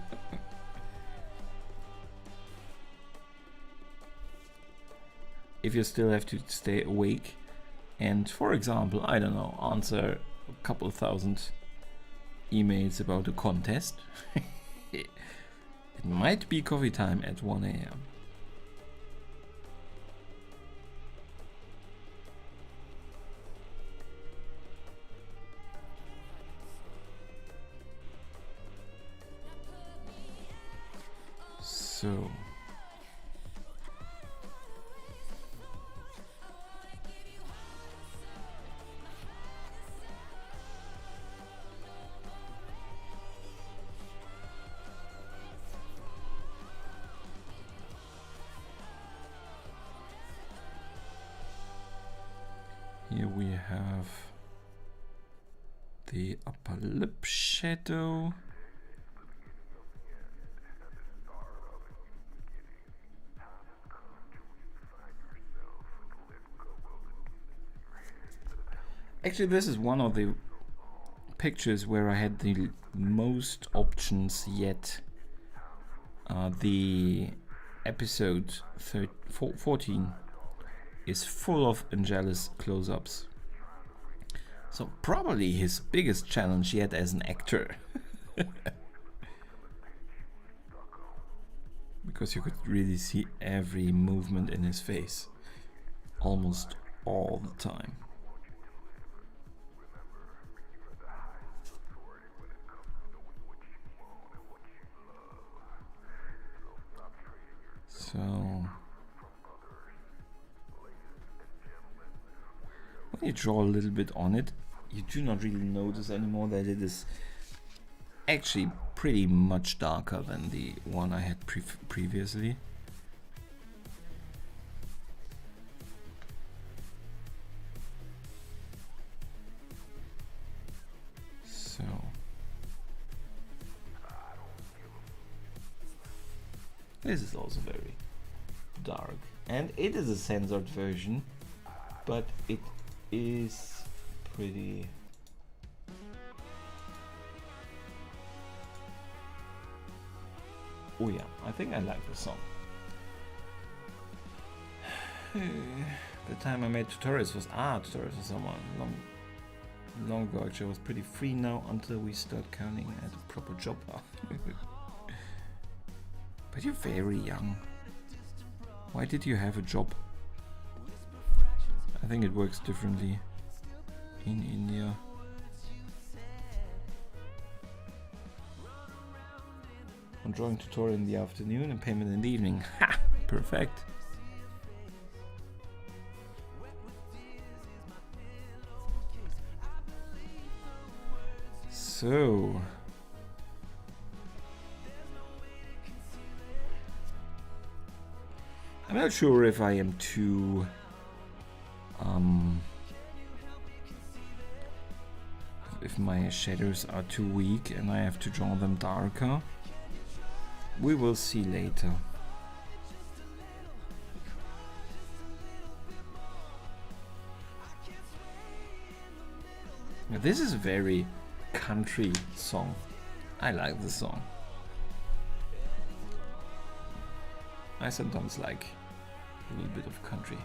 If you still have to stay awake and, for example, I don't know, answer a couple thousand emails about a contest, it might be coffee time at 1 a.m. So here we have the upper lip shadow. Actually, this is one of the pictures where I had the most options yet. The episode 14 is full of Angelus close-ups. So probably his biggest challenge yet as an actor. Because you could really see every movement in his face almost all the time. So when you draw a little bit on it, you do not really notice anymore that it is actually pretty much darker than the one I had previously. So this is also very dark, and it is a censored version, but it is pretty oh yeah, I think I like the song. The time I made tutorials was someone long ago. Actually, I was pretty free now until we start counting as a proper job. But you're very young. Why did you have a job? I think it works differently in India. On drawing tutorial in the afternoon and payment in the evening. Ha! Perfect. So I'm not sure if I am too if my shadows are too weak and I have to draw them darker. We will see later. This is a very country song. I like the song. I sometimes like a little bit of country.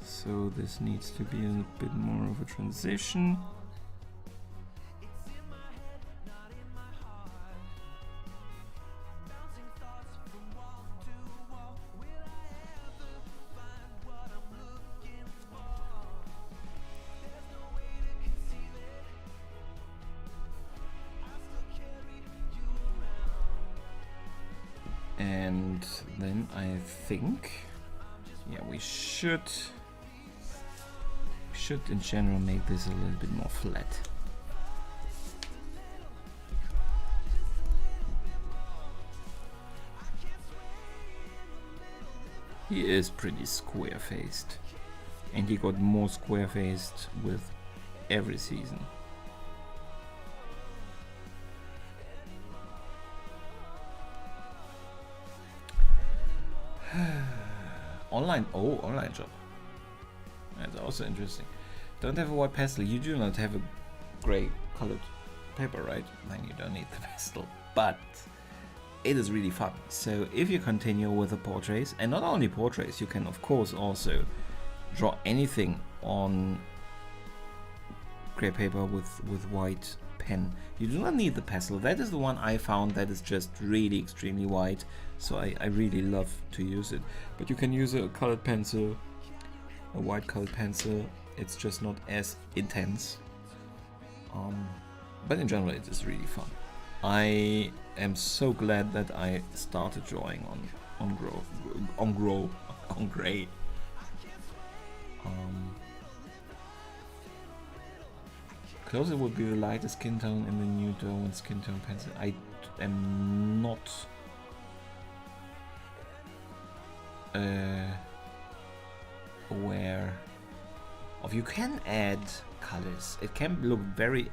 So this needs to be a bit more of a transition. And then I think, yeah, we should in general make this a little bit more flat. He is pretty square-faced, and he got more square-faced with every season. Online job. That's also interesting. Don't have a white pastel. You do not have a gray colored paper, right? Then you don't need the pastel. But it is really fun. So if you continue with the portraits, and not only portraits, you can of course also draw anything on gray paper with white pen. You do not need the pastel. That is the one I found that is just really extremely white. So I really love to use it. But you can use a colored pencil, a white colored pencil. It's just not as intense. But in general, it is really fun. I am so glad that I started drawing on gray. Closer would be the lighter skin tone in the new dough and skin tone pencil. I am not aware of. You can add colors. It can look very,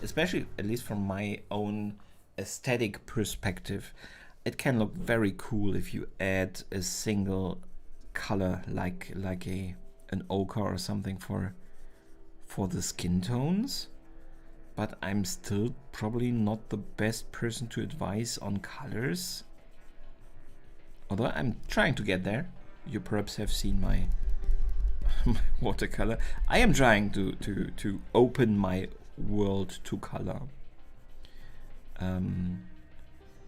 especially at least from my own aesthetic perspective, it can look very cool if you add a single color like an ochre or something for the skin tones. But I'm still probably not the best person to advise on colors. Although I'm trying to get there. You perhaps have seen my watercolor. I am trying to open my world to color.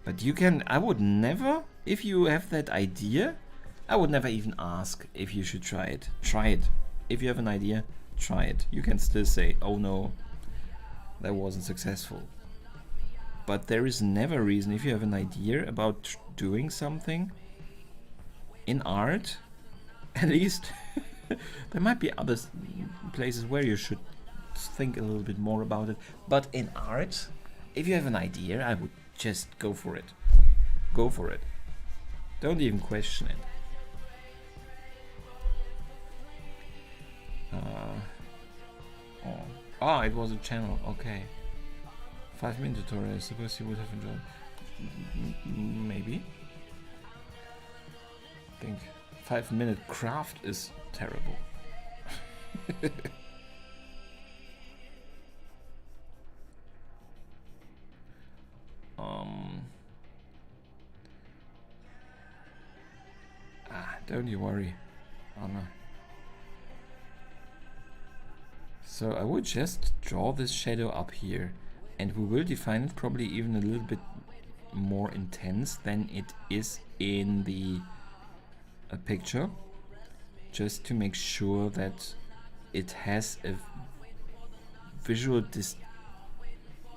But you can, I would never, if you have that idea, I would never even ask if you should try it. Try it. If you have an idea, try it. You can still say, oh no, that wasn't successful. But there is never a reason, if you have an idea about doing something in art, at least, there might be other places where you should think a little bit more about it. But in art, if you have an idea, I would just go for it. Go for it. Don't even question it. It was a channel. Okay. 5-minute tutorial. I suppose you would have enjoyed. Maybe. I think 5-minute craft is terrible. Don't you worry, Anna. So I would just draw this shadow up here, and we will define it probably even a little bit more intense than it is in the picture, just to make sure that it has a visual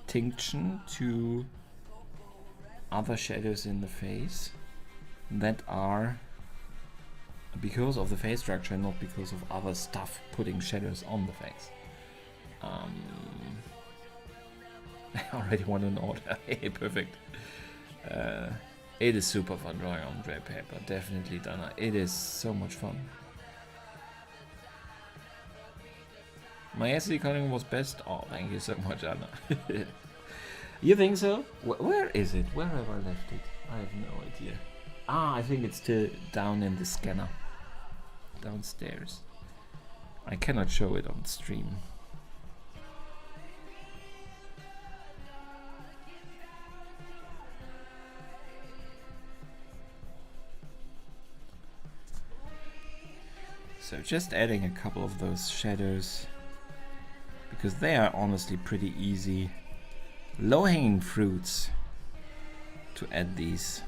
distinction to other shadows in the face that are because of the face structure, not because of other stuff putting shadows on the face. I already want an order. Hey, perfect. It is super fun drawing on gray paper. Definitely, Dana. It is so much fun. My essay coloring was best. Oh, thank you so much, Anna. You think so? Where is it? Where have I left it? I have no idea. I think it's still down in the scanner. Downstairs. I cannot show it on stream. So just adding a couple of those shadows, because they are honestly pretty easy. Low-hanging fruits to add these.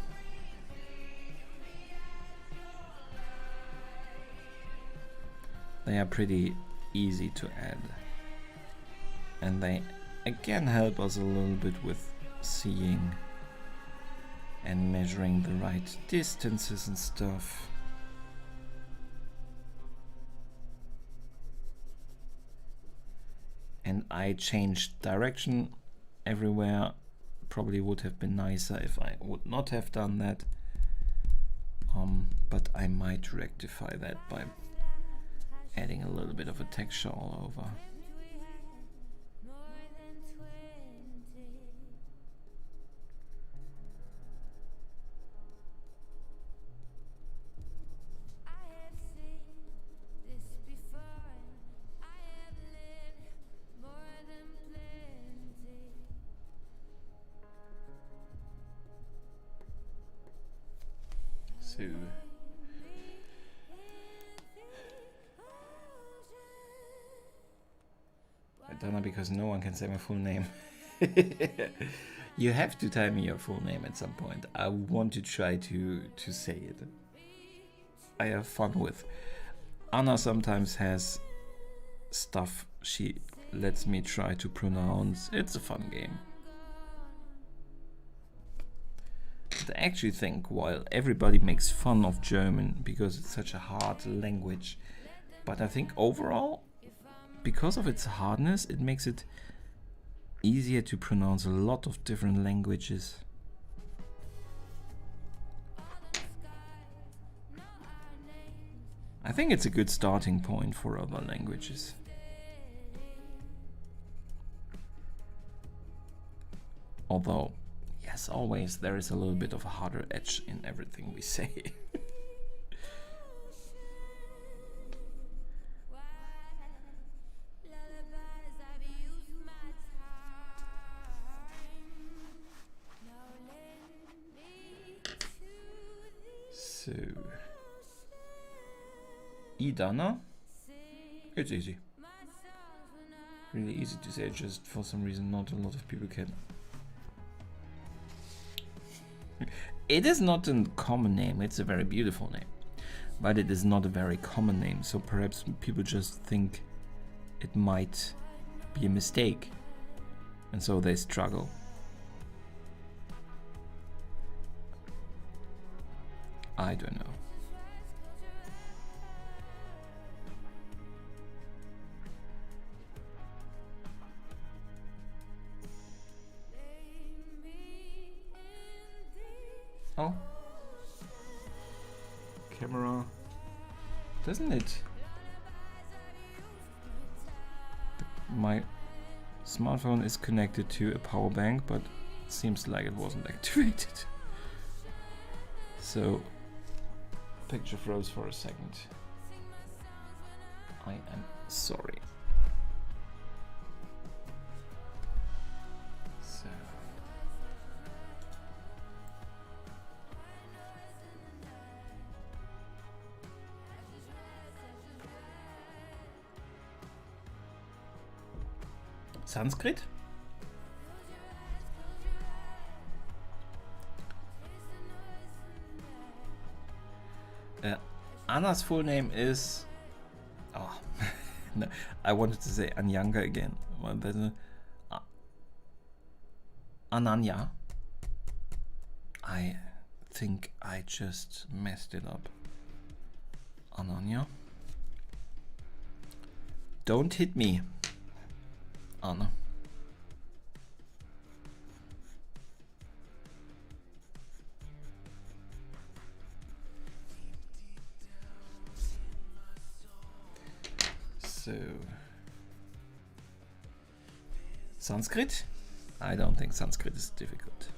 They are pretty easy to add. And they again help us a little bit with seeing and measuring the right distances and stuff. And I changed direction everywhere. Probably would have been nicer if I would not have done that. But I might rectify that by adding a little bit of a texture all over. So I don't know, because no one can say my full name. You have to tell me your full name at some point. I want to try to say it. I have fun with. Anna sometimes has stuff she lets me try to pronounce. It's a fun game. I actually think, while everybody makes fun of German because it's such a hard language, but I think overall, because of its hardness, it makes it easier to pronounce a lot of different languages. I think it's a good starting point for other languages. Although, as always, there is a little bit of a harder edge in everything we say. So, Idana, it's easy. Really easy to say, just for some reason not a lot of people can. It is not a common name, it's a very beautiful name, but it is not a very common name, so perhaps people just think it might be a mistake, and so they struggle. I don't know. Oh. Camera. Doesn't it? My smartphone is connected to a power bank, but it seems like it wasn't activated. So, picture froze for a second. I am sorry. So. Sanskrit? Anna's full name is... Oh, no, I wanted to say Anyanga again. Well, there's a... Ananya. I think I just messed it up. Ananya. Don't hit me, Anna. So, Sanskrit? I don't think Sanskrit is difficult.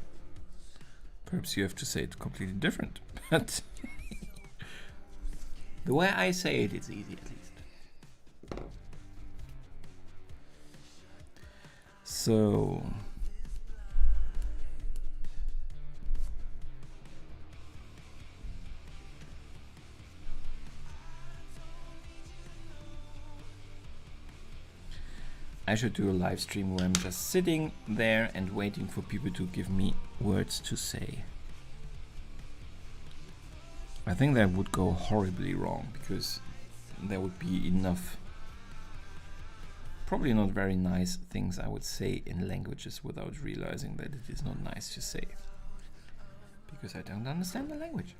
Perhaps you have to say it completely different, but the way I say it, it's easy at least. So I should do a live stream where I'm just sitting there and waiting for people to give me words to say. I think that would go horribly wrong because there would be enough, probably not very nice things I would say in languages without realizing that it is not nice to say. Because I don't understand the language.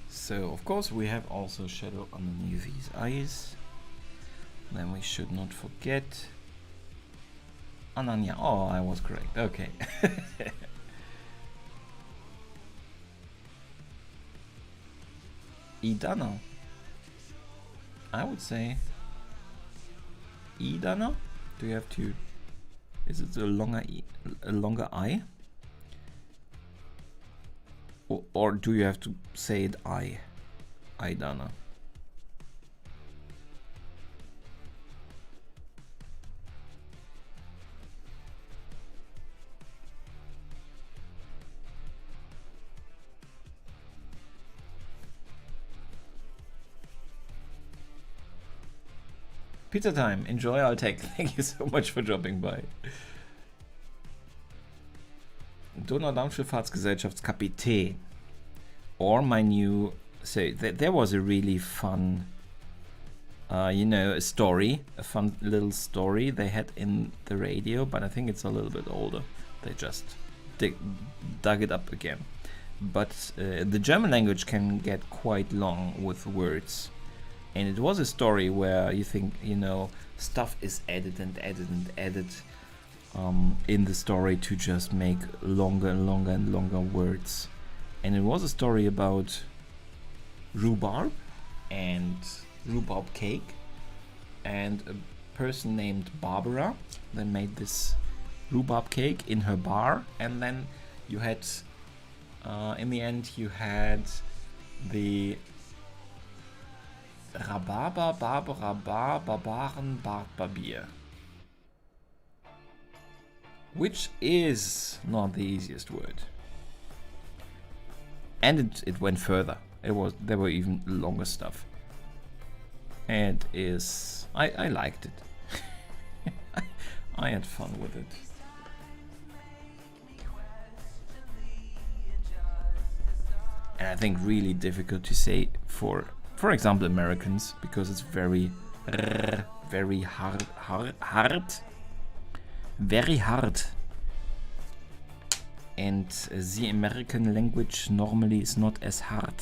So, of course, we have also shadow underneath these eyes. Then we should not forget Ananya. Oh, I was correct. Okay. Idana. I would say Idana. Do you have to? Is it a longer I? Or do you have to say it Idana? Pizza time. Enjoy, I'll take. Thank you so much for dropping by. Donaudampfschifffahrtsgesellschaftskapitän. Or my new... So there was a really fun, a story. A fun little story they had in the radio, but I think it's a little bit older. They just dug it up again. But the German language can get quite long with words. And it was a story where you think, stuff is added and added and added in the story to just make longer and longer and longer words. And it was a story about rhubarb and rhubarb cake and a person named Barbara that made this rhubarb cake in her bar. And then you had, in the end, you had the Rhabarber, Barbaren, Bartbarbier. Which is not the easiest word. And it went further. There were even longer stuff. And I liked it. I had fun with it. And I think really difficult to say for example, Americans, because it's very hard. Very hard. And the American language normally is not as hard.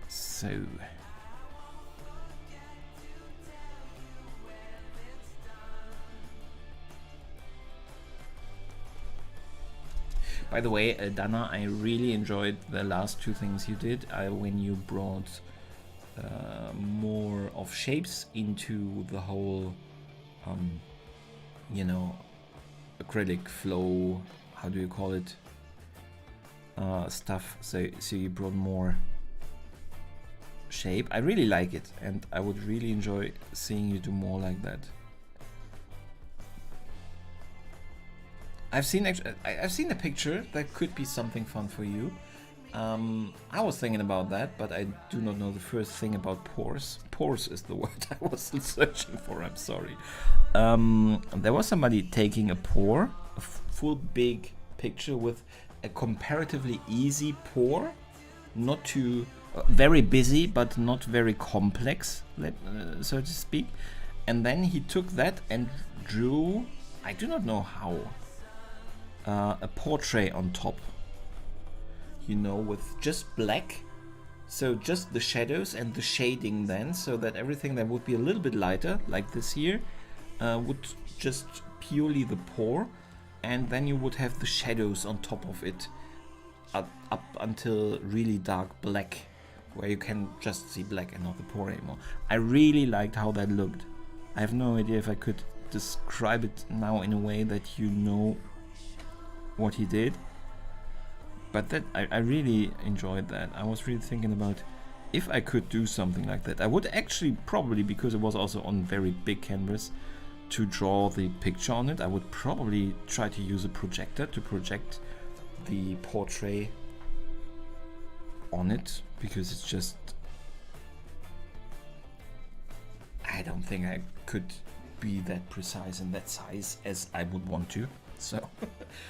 So... By the way, Dana, I really enjoyed the last two things you did when you brought more of shapes into the whole, acrylic flow, how do you call it, stuff. So you brought more shape. I really like it, and I would really enjoy seeing you do more like that. I've seen a picture that could be something fun for you. I was thinking about that, but I do not know the first thing about pores. Pores is the word I was searching for, I'm sorry. There was somebody taking a pore, a full big picture with a comparatively easy pore, not too very busy but not very complex, so to speak. And then he took that and drew, I do not know how, a portrait on top, with just black, so just the shadows and the shading then, so that everything that would be a little bit lighter, like this here, would just purely the pour, and then you would have the shadows on top of it up until really dark black, where you can just see black and not the pour anymore. I really liked how that looked. I have no idea if I could describe it now in a way that you know what he did, but that I really enjoyed that. I was really thinking about if I could do something like that. I would actually probably, because it was also on very big canvas, to draw the picture on it, I would probably try to use a projector to project the portrait on it, because it's just, I don't think I could be that precise and that size as I would want to, so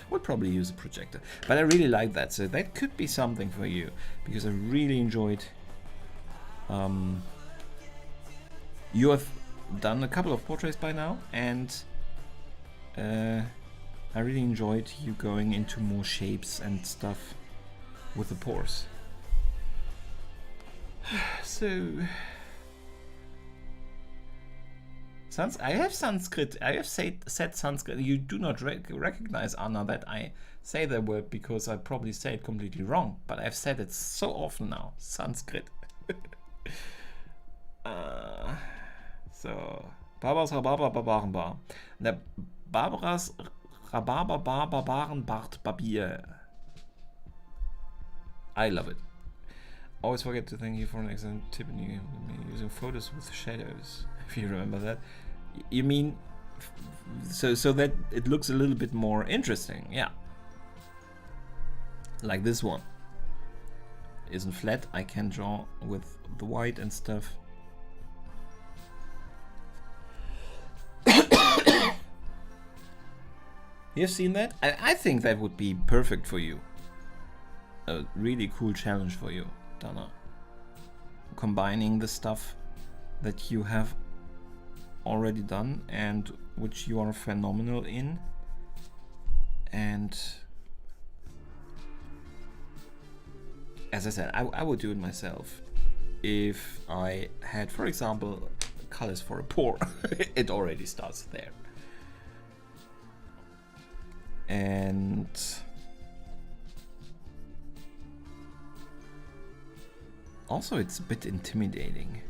would probably use a projector. But I really like that, so that could be something for you, because I really enjoyed. You have done a couple of portraits by now, and I really enjoyed you going into more shapes and stuff with the pores. So, I have Sanskrit. I have said Sanskrit. You do not recognize, Anna, that I say that word, because I probably say it completely wrong. But I've said it so often now. Sanskrit. So, Barbaras Rhabarber. Der Barbaras Rhabarber Barbier. I love it. Always forget to thank you for an excellent tip in using photos with shadows. If you remember that. You mean so that it looks a little bit more interesting, yeah. Like this one. Isn't flat, I can draw with the white and stuff. You've seen that? I think that would be perfect for you. A really cool challenge for you, Dana. Combining the stuff that you have already done and which you are phenomenal in, and as I said, I would do it myself if I had, for example, colors for a pour. It already starts there. And also it's a bit intimidating.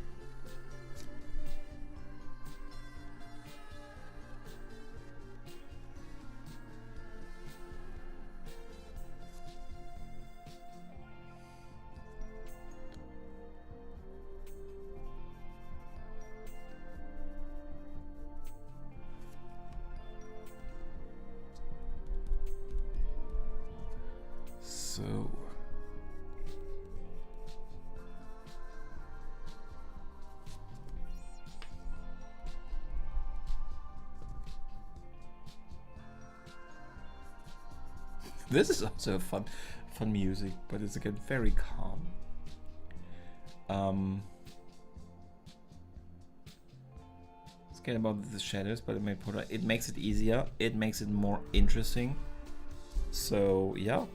So this is also fun music, but it's again very calm. Let's get about the shadows, but it makes it easier. It makes it more interesting. So yeah,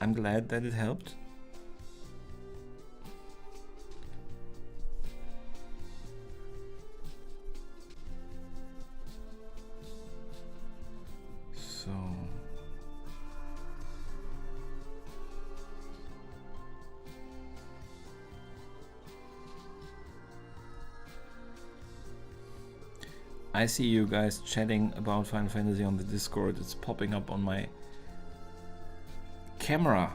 I'm glad that it helped. So I see you guys chatting about Final Fantasy on the Discord. It's popping up on my camera.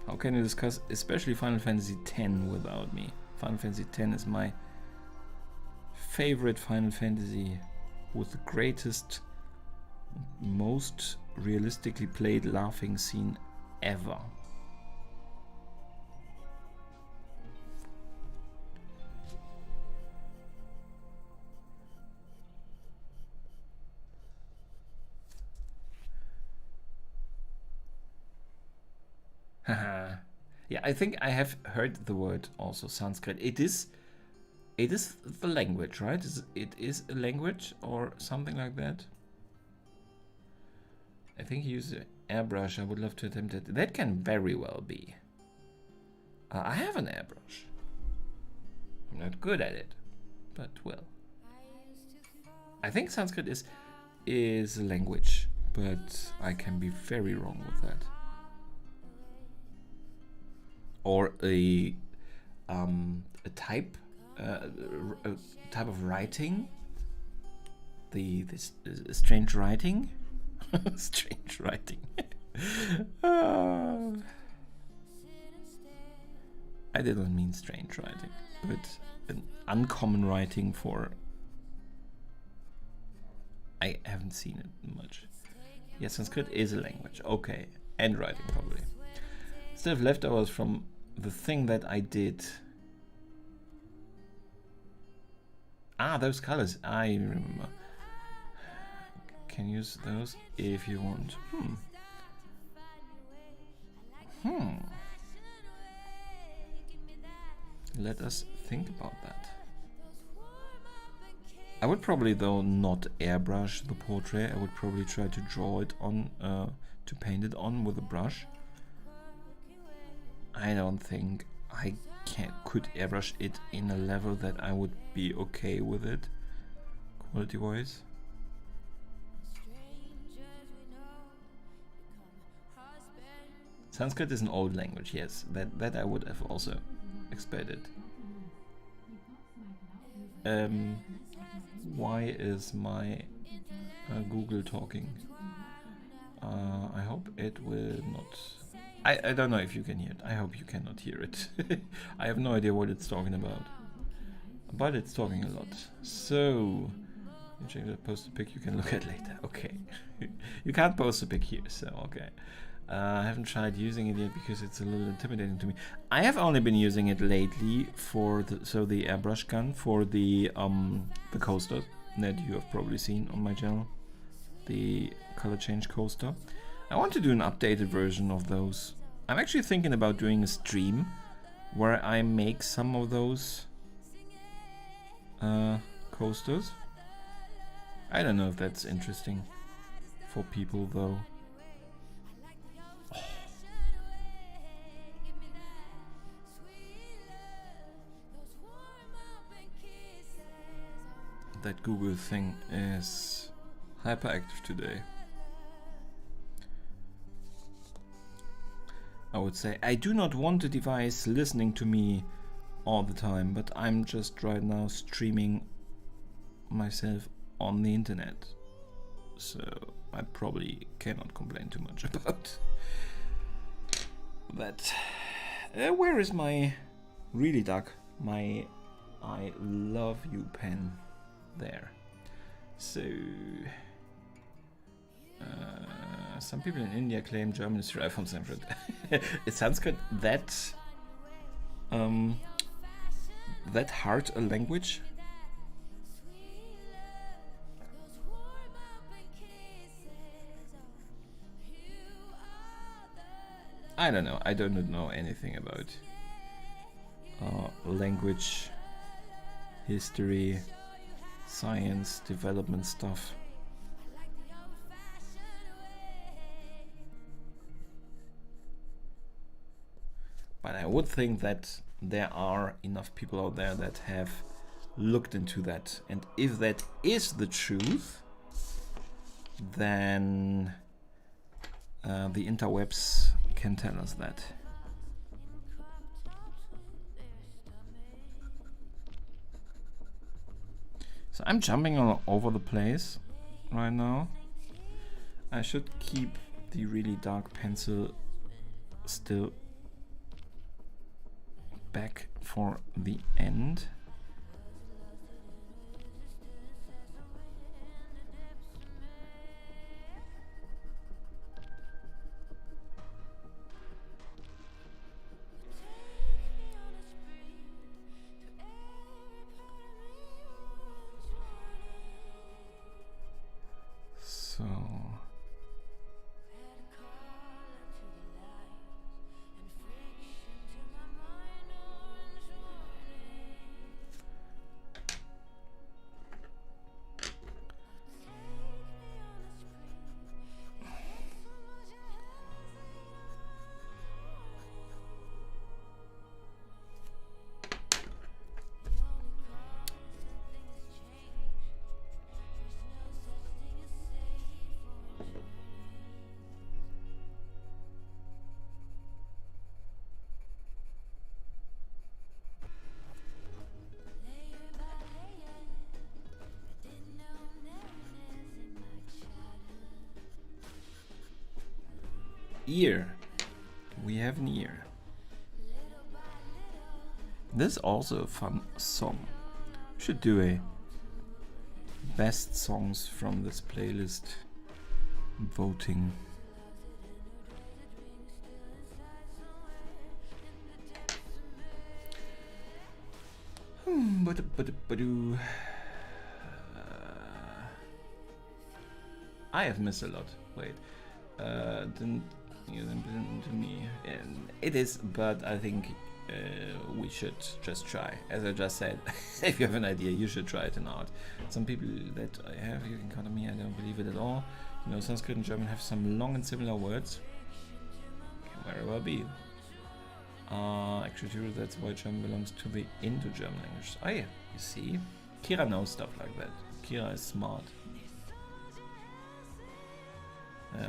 How can you discuss especially Final Fantasy X without me? Final Fantasy X is my favorite Final Fantasy, with the greatest, most realistically played laughing scene ever. Yeah, I think I have heard the word also Sanskrit. It is the language, right? It is a language or something like that. I think you use an airbrush. I would love to attempt it. That can very well be. I have an airbrush. I'm not good at it, but well. I think Sanskrit is a language, but I can be very wrong with that. Or a type of writing. This strange writing. Strange writing. I didn't mean strange writing, but an uncommon writing for. I haven't seen it much. Yes, Sanskrit is a language. Okay, and writing probably. Still have leftovers from the thing that I did. Ah, those colors. I remember. Can use those if you want. Let us think about that. I would probably, though, not airbrush the portrait. I would probably try to draw it on, to paint it on with a brush. I don't think I could airbrush it in a level that I would be okay with it, quality-wise. Sanskrit is an old language, yes. That I would have also expected. Why is my Google talking? I hope it will not. I don't know if you can hear it. I hope you cannot hear it. I have no idea what it's talking about. But it's talking a lot. So, you check the post a pic you can look at later. Okay. You can't post a pic here, so okay. I haven't tried using it yet because it's a little intimidating to me. I have only been using it lately for the airbrush gun for the coaster that you have probably seen on my channel, the color change coaster. I want to do an updated version of those. I'm actually thinking about doing a stream where I make some of those coasters. I don't know if that's interesting for people though. That Google thing is hyperactive today. I would say I do not want a device listening to me all the time, but I'm just right now streaming myself on the internet, so I probably cannot complain too much about that. Where is my really dark, my I love you pen? There. So some people in India claim German is derived from Sanskrit. Is Sanskrit that hard a language? I don't know. I don't know anything about language, history, science, development stuff. But I would think that there are enough people out there that have looked into that. And if that is the truth, then the interwebs can tell us that. So I'm jumping all over the place right now. I should keep the really dark pencil still back for the end. So ear. We have an ear. This is also a fun song. We should do a best songs from this playlist voting. I have missed a lot. Wait, didn't you listen to me? And it is, but I think we should just try. As I just said, if you have an idea, you should try it in art. Some people that I have, you can count on me. I don't believe it at all. You know, Sanskrit and German have some long and similar words. Can very well be. Actually true, that's why German belongs to the Indo-German language. Oh yeah, you see? Kira knows stuff like that. Kira is smart.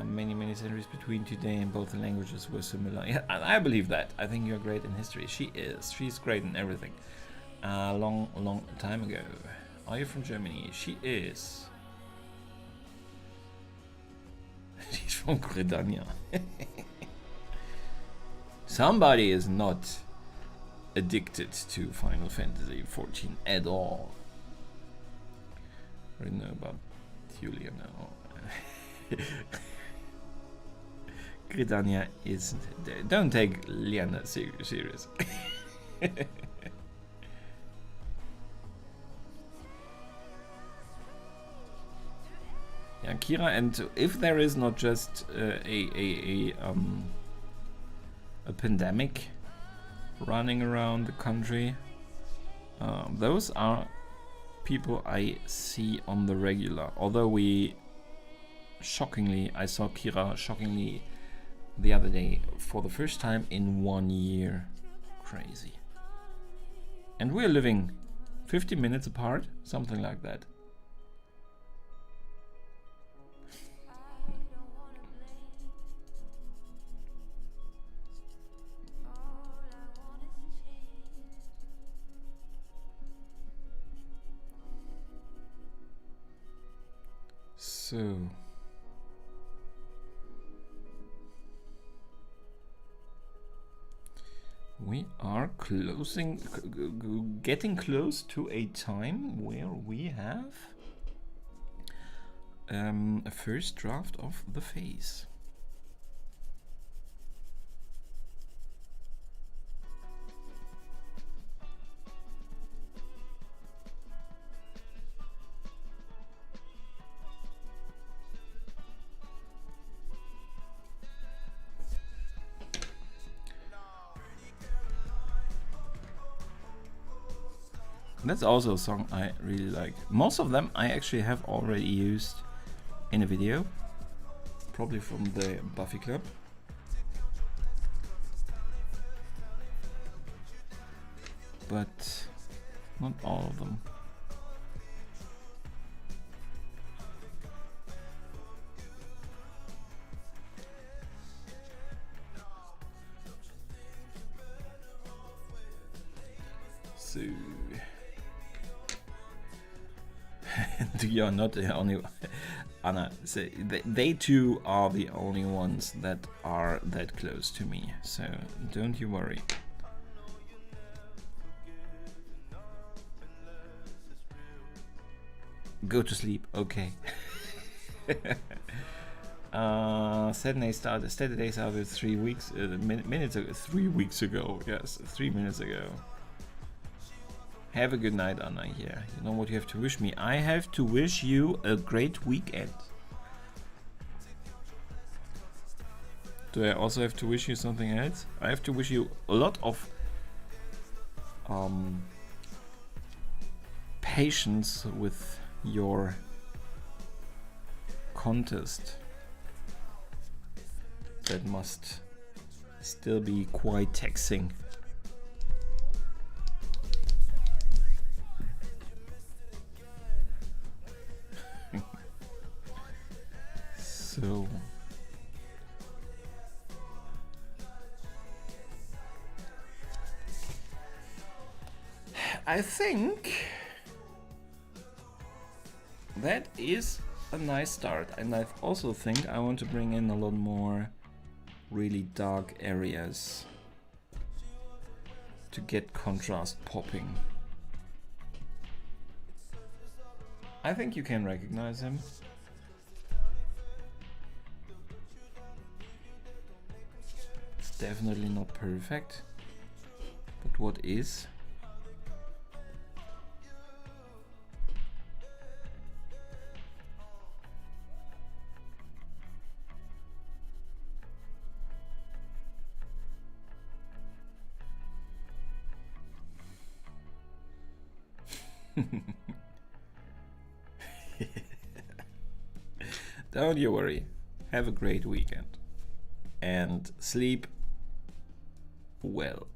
Many centuries between today and both languages were similar. Yeah, I believe that. I think you're great in history. She is. She's great in everything. Long time ago. Are you from Germany? She is. She's from Gridania. Somebody is not addicted to Final Fantasy XIV at all. I don't know about Julia now. Gridania isn't there. Don't take Liana serious. Yeah, Kira, and if there is not just a pandemic running around the country, those are people I see on the regular. Although I saw Kira shockingly the other day for the first time in 1 year. Crazy. And we're living 50 minutes apart, something like that. So we are getting close to a time where we have a first draft of the phase. That's also a song I really like. Most of them I actually have already used in a video, probably from the Buffy Club. But not all of them. So you're not the only one. Anna, so they too are the only ones that are that close to me, so don't you worry. Go to sleep, okay. Saturday started 3 weeks, minutes ago, 3 weeks ago, yes, 3 minutes ago. Have a good night, Anna, here. You know what you have to wish me? I have to wish you a great weekend. Do I also have to wish you something else? I have to wish you a lot of patience with your contest. That must still be quite taxing. So I think that is a nice start, and I also think I want to bring in a lot more really dark areas to get contrast popping. I think you can recognize him. It's definitely not perfect, but what is? Don't you worry. Have a great weekend. And sleep well.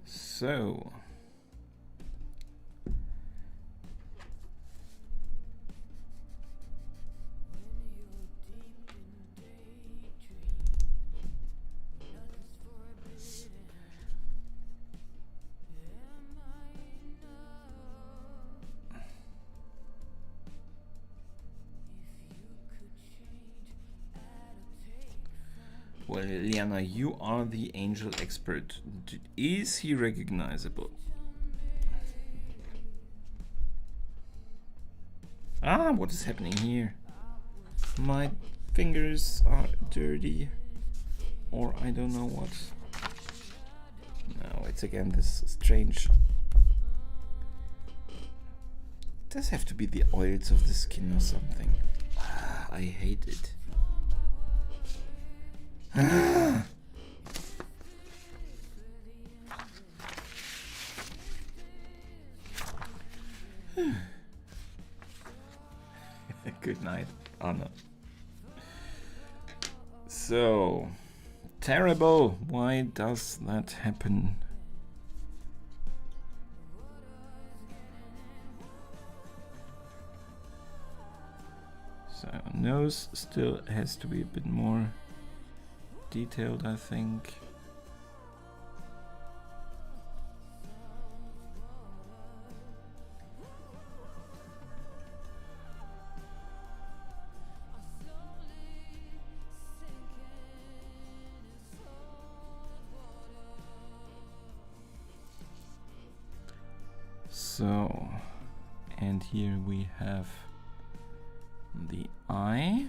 So... Well, Liana, you are the angel expert. Is he recognizable? Ah, what is happening here? My fingers are dirty. Or I don't know what. No, it's again this strange... It does have to be the oils of the skin or something. Ah, I hate it. Good night, Anna. So, terrible. Why does that happen? So, nose still has to be a bit more detailed, I think. So, and here we have the eye.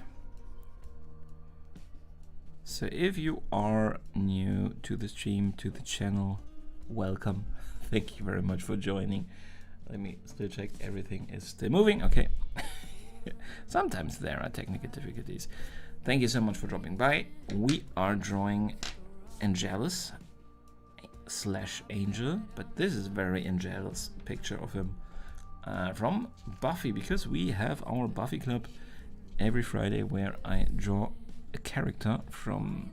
So if you are new to the stream, to the channel, welcome. Thank you very much for joining. Let me still check everything is still moving. Okay. Sometimes there are technical difficulties. Thank you so much for dropping by. We are drawing Angelus / Angel, but this is very Angelus picture of him from Buffy, because we have our Buffy club every Friday where I draw a character from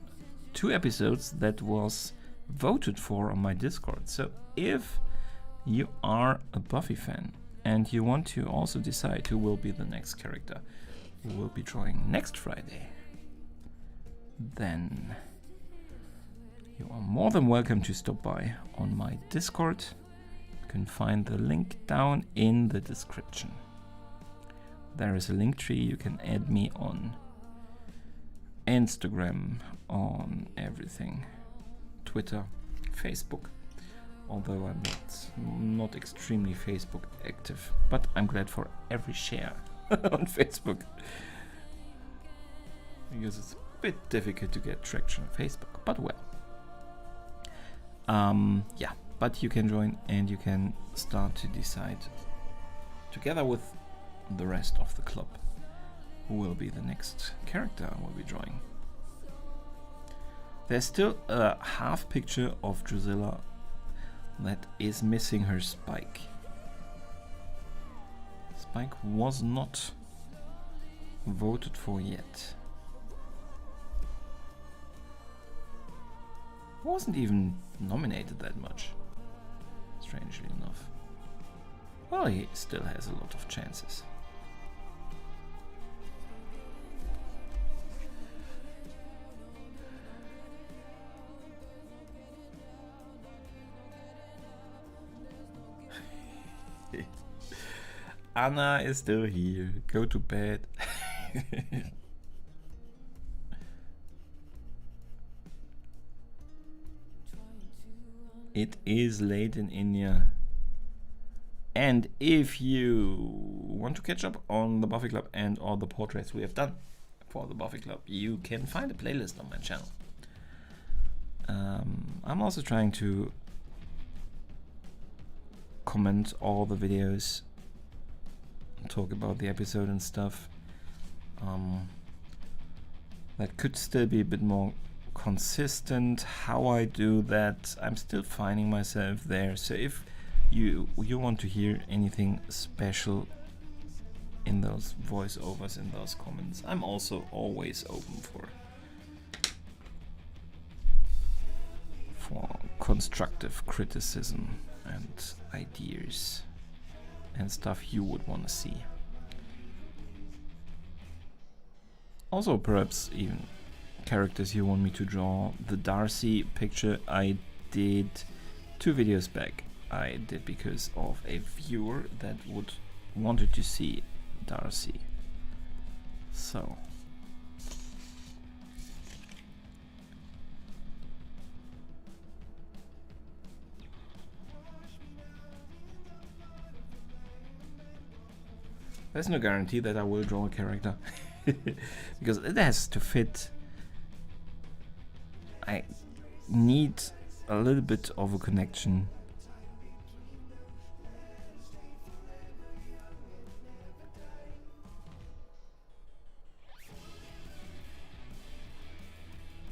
2 episodes that was voted for on my Discord. So if you are a Buffy fan and you want to also decide who will be the next character who will be drawing next Friday, then you are more than welcome to stop by on my Discord. You can find the link down in the description. There is a link tree. You can add me on Instagram, on everything, Twitter, Facebook, although I'm not extremely Facebook active, but I'm glad for every share on Facebook, because it's a bit difficult to get traction on Facebook, but well. Yeah, but you can join and you can start to decide together with the rest of the club who will be the next character I will be drawing. There's still a half picture of Drusilla that is missing her spike. Spike was not voted for yet. Wasn't even nominated that much, strangely enough. Well, he still has a lot of chances. Anna is still here. Go to bed. It is late in India. And if you want to catch up on the Buffy Club and all the portraits we have done for the Buffy Club, you can find a playlist on my channel. I'm also trying to comment all the videos, talk about the episode and stuff. That could still be a bit more consistent. How I do that, I'm still finding myself there. So if you want to hear anything special in those voiceovers, in those comments, I'm also always open for constructive criticism and ideas and stuff you would want to see. Also perhaps even characters you want me to draw. The Darcy picture I did 2 videos back. I did because of a viewer that wanted to see Darcy. So there's no guarantee that I will draw a character because it has to fit. I need a little bit of a connection.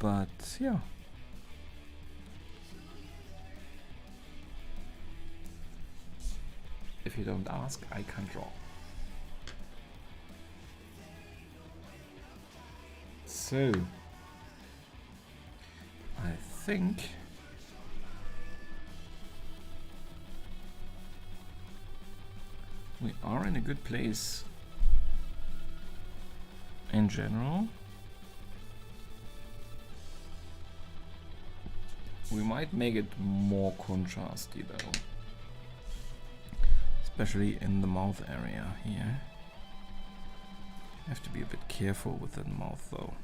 But yeah. If you don't ask, I can't draw. So I think we are in a good place in general. We might make it more contrasty though, especially in the mouth area here. Have to be a bit careful with that mouth though.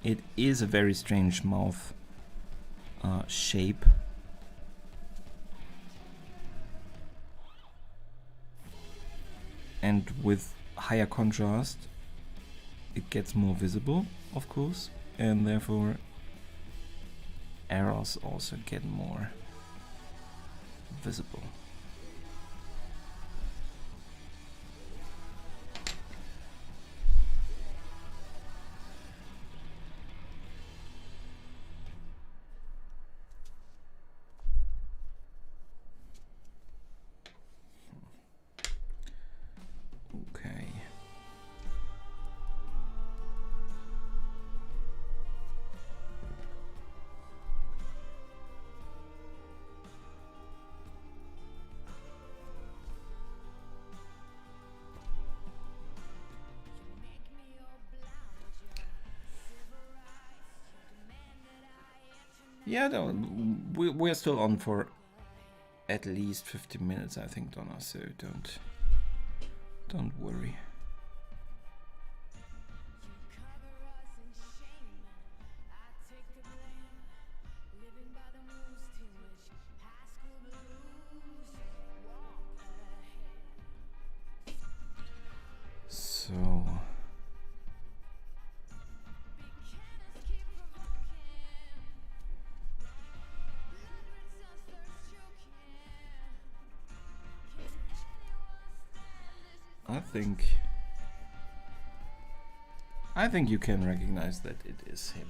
It is a very strange mouth shape. And with higher contrast it gets more visible, of course, and therefore errors also get more visible. Okay. Yeah, no, we're still on for at least 15 minutes, I think, Donna, so don't worry. So I think you can recognize that it is him.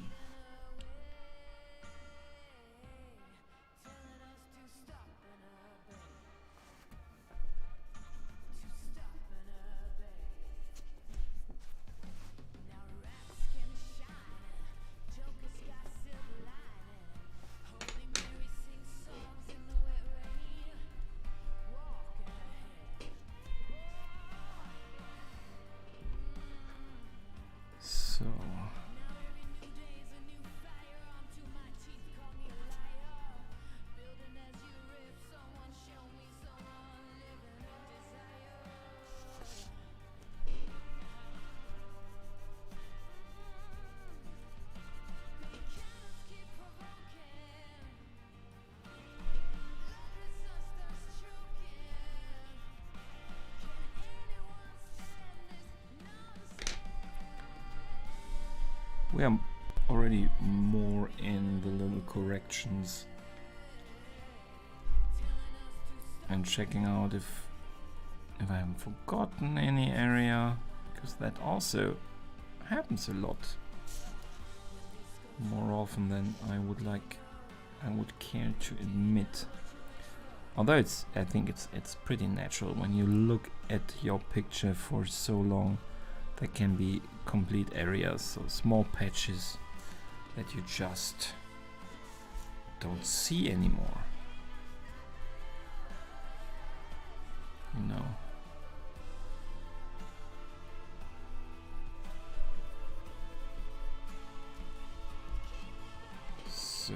So We are already more in the little corrections and checking out if I haven't forgotten any area, because that also happens a lot more often than I would care to admit. Although I think it's pretty natural when you look at your picture for so long. There can be complete areas, so small patches that you just don't see anymore. You know. So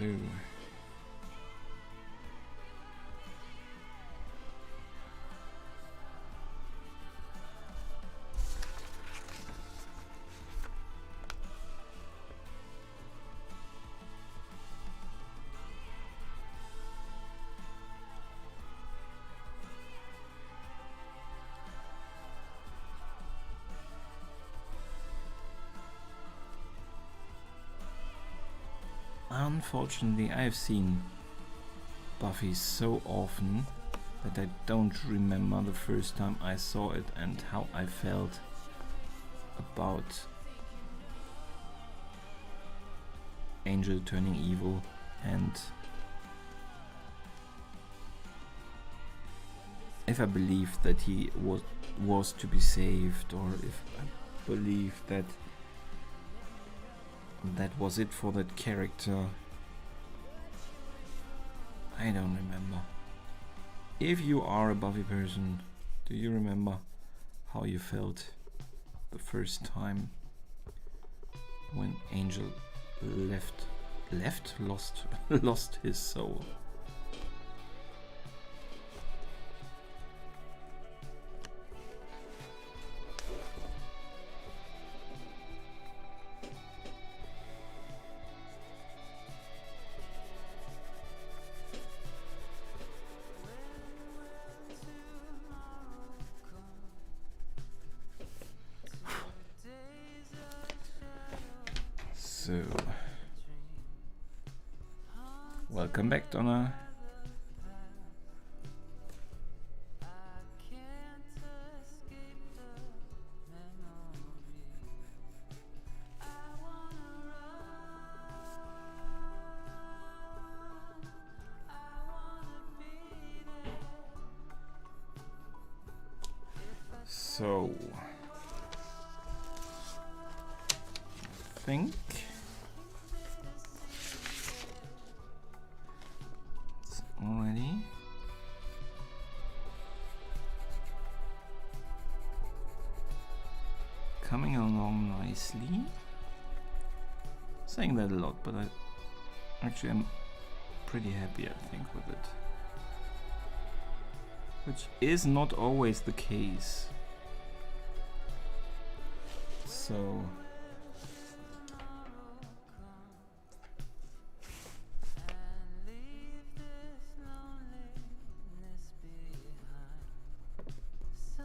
unfortunately, I've seen Buffy so often that I don't remember the first time I saw it and how I felt about Angel turning evil, and if I believed that he was to be saved, or if I believed that was it for that character. I don't remember. If you are a Buffy person, do you remember how you felt the first time when Angel lost his soul? So, welcome back, Donna. So, I think it's already coming along nicely. Saying that a lot, but I'm pretty happy, I think, with it. Which is not always the case. So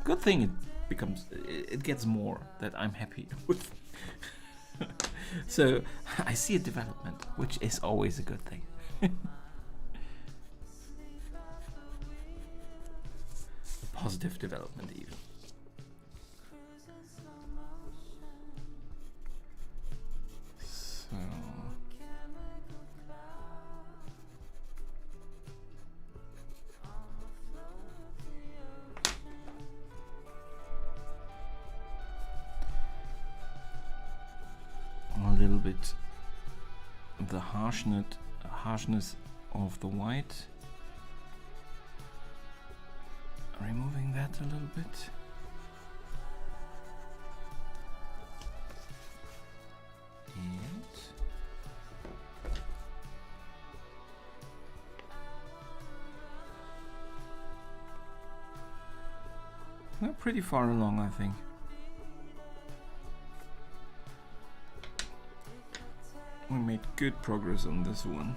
good thing it gets more that I'm happy with. So I see a development, which is always a good thing. Positive development even. So a little bit the harshness of the white. Removing that a little bit. And we're pretty far along, I think. We made good progress on this one.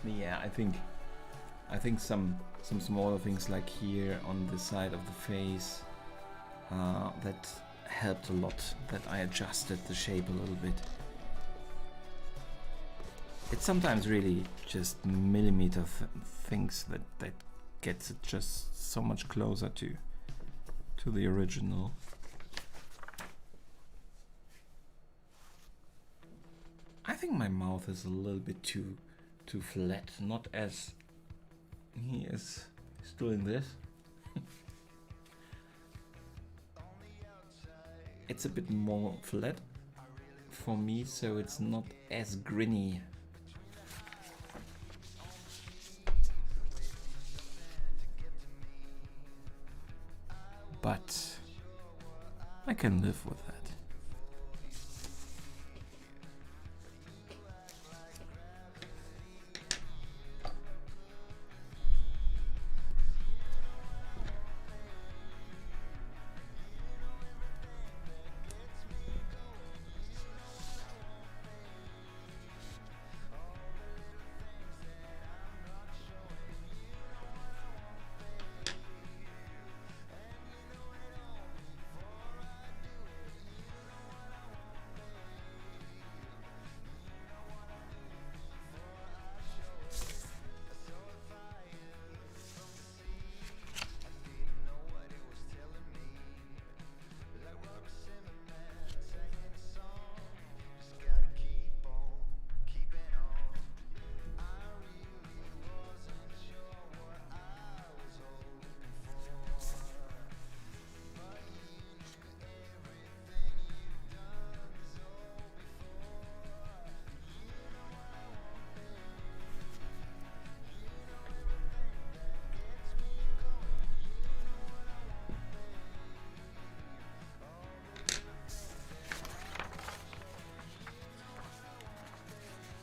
Yeah, I think some smaller things like here on the side of the face that helped a lot. That I adjusted the shape a little bit. It's sometimes really just millimeter things that gets it just so much closer to the original. I think my mouth is a little bit too flat, not as he is doing this. It's a bit more flat for me, so it's not as grinny. But I can live with that.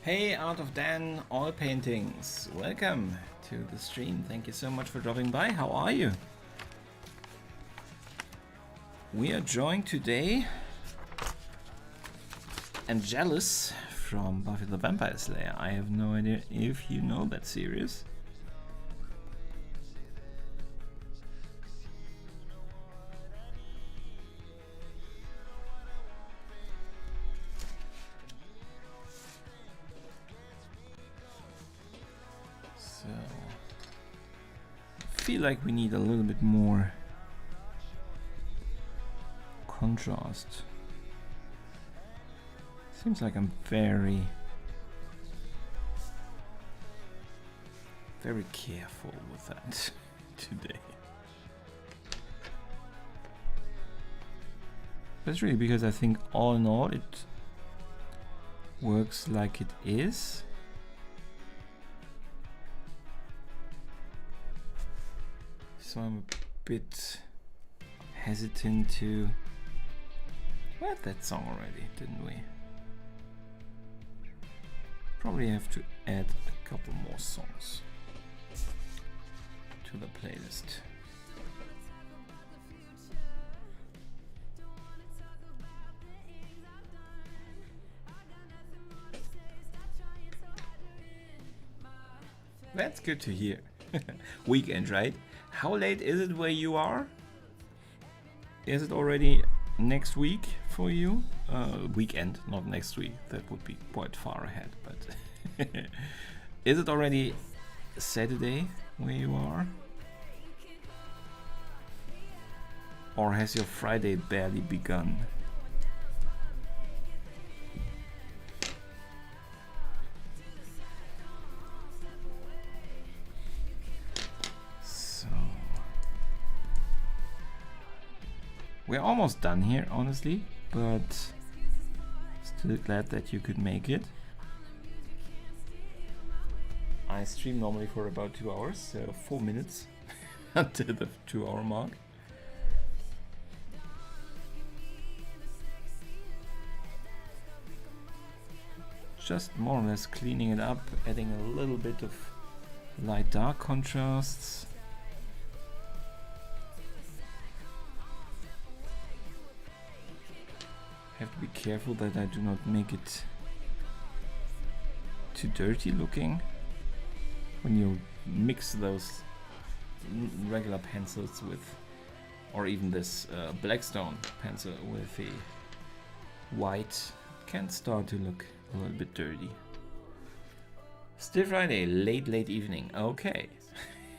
Hey, Art of Dan, All Paintings, welcome to the stream. Thank you so much for dropping by. How are you? We are joined today and Jealous from Buffy the Vampire Slayer. I have no idea if you know that series. Feel like we need a little bit more contrast. Seems like I'm very careful with that today. That's really because I think all in all it works like it is. So I'm a bit hesitant to... We had that song already, didn't we? Probably have to add a couple more songs to the playlist. That's good to hear. Weekend, right? How late is it where you are? Is it already next week for you? Weekend, not next week. That would be quite far ahead. But is it already Saturday where you are? Or has your Friday barely begun? We're almost done here, honestly, but still glad that you could make it. I stream normally for about 2 hours, so 4 minutes until the 2-hour mark. Just more or less cleaning it up, adding a little bit of light-dark contrasts. Have to be careful that I do not make it too dirty looking. when you mix those regular pencils with, or even this Blackstone pencil with the white, can start to look a little bit dirty. Still Friday, late evening. Okay.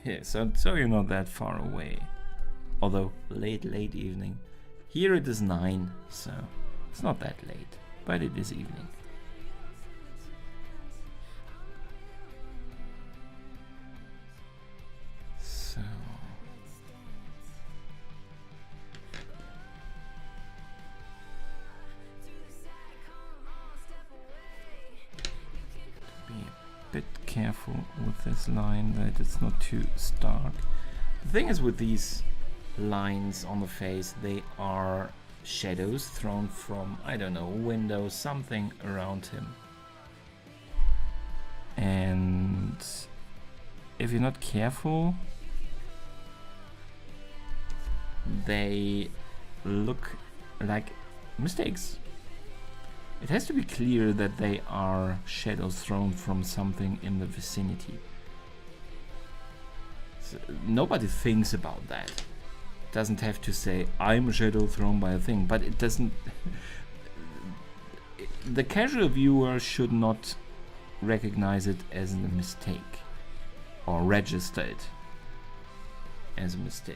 Yeah, so you're not that far away. Although late evening. Here it is 9, so it's not that late, but it is evening. So be a bit careful with this line that it's not too stark. The thing is with these lines on the face, they are shadows thrown from, I don't know, window, something around him. And if you're not careful, they look like mistakes. It has to be clear that they are shadows thrown from something in the vicinity. So nobody thinks about that. It doesn't have to say, I'm a shadow thrown by a thing, but it doesn't... The casual viewer should not recognize it as a mistake or register it as a mistake.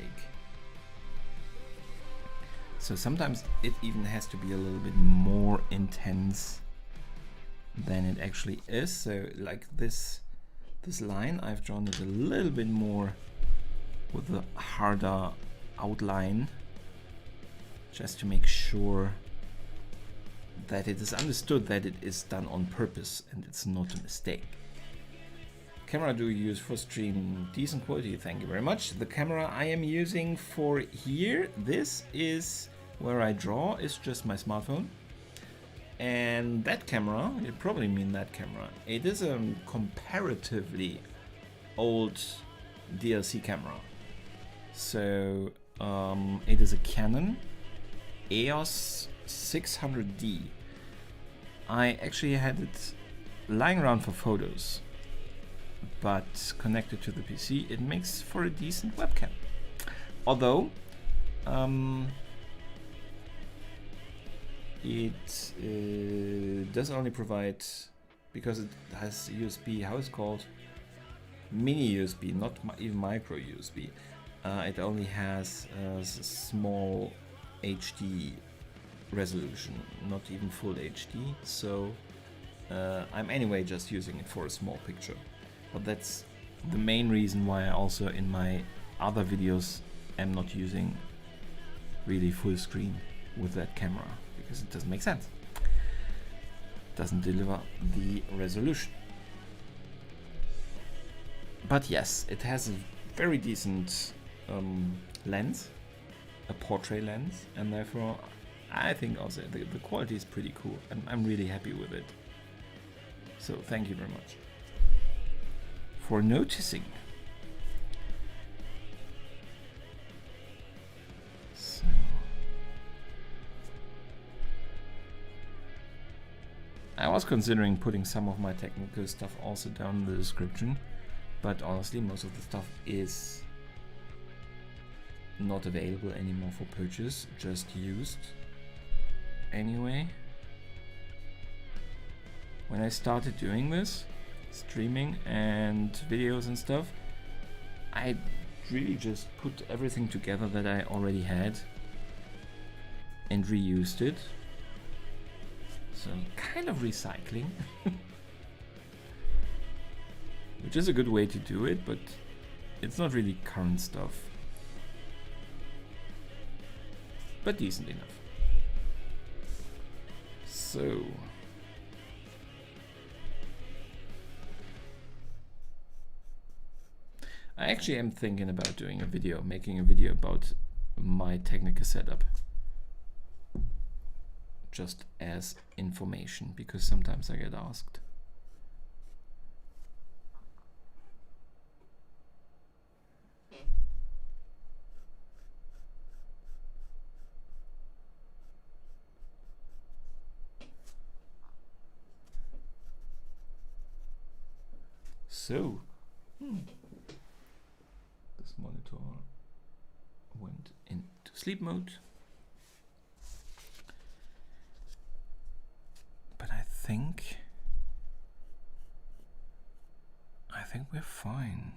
So sometimes it even has to be a little bit more intense than it actually is. So like this line, I've drawn it a little bit more with a harder outline, just to make sure that it is understood that it is done on purpose and it's not a mistake. Camera do you use for stream? Decent quality, thank you very much. The camera I am using for here, this is where I draw, is just my smartphone. And that camera, you probably mean that camera, it is a comparatively old DLC camera. So it is a Canon EOS 600D. I actually had it lying around for photos, but connected to the PC, it makes for a decent webcam. Although it does only provide, because it has USB, how it's called, mini USB, not even micro USB. It only has a small HD resolution, not even full HD. So I'm anyway just using it for a small picture. But that's the main reason why I also in my other videos am not using really full screen with that camera, because it doesn't make sense. It doesn't deliver the resolution. But yes, it has a very decent lens, a portrait lens, and therefore I think also the quality is pretty cool, and I'm really happy with it. So thank you very much for noticing. So I was considering putting some of my technical stuff also down in the description, but honestly most of the stuff is not available anymore for purchase, just used anyway. When I started doing this, streaming and videos and stuff, I really just put everything together that I already had and reused it. So kind of recycling, which is a good way to do it, but it's not really current stuff, but decent enough. So I actually am thinking about doing a video, making a video about my technical setup, just as information, because sometimes I get asked. So, This monitor went into sleep mode. But I think we're fine.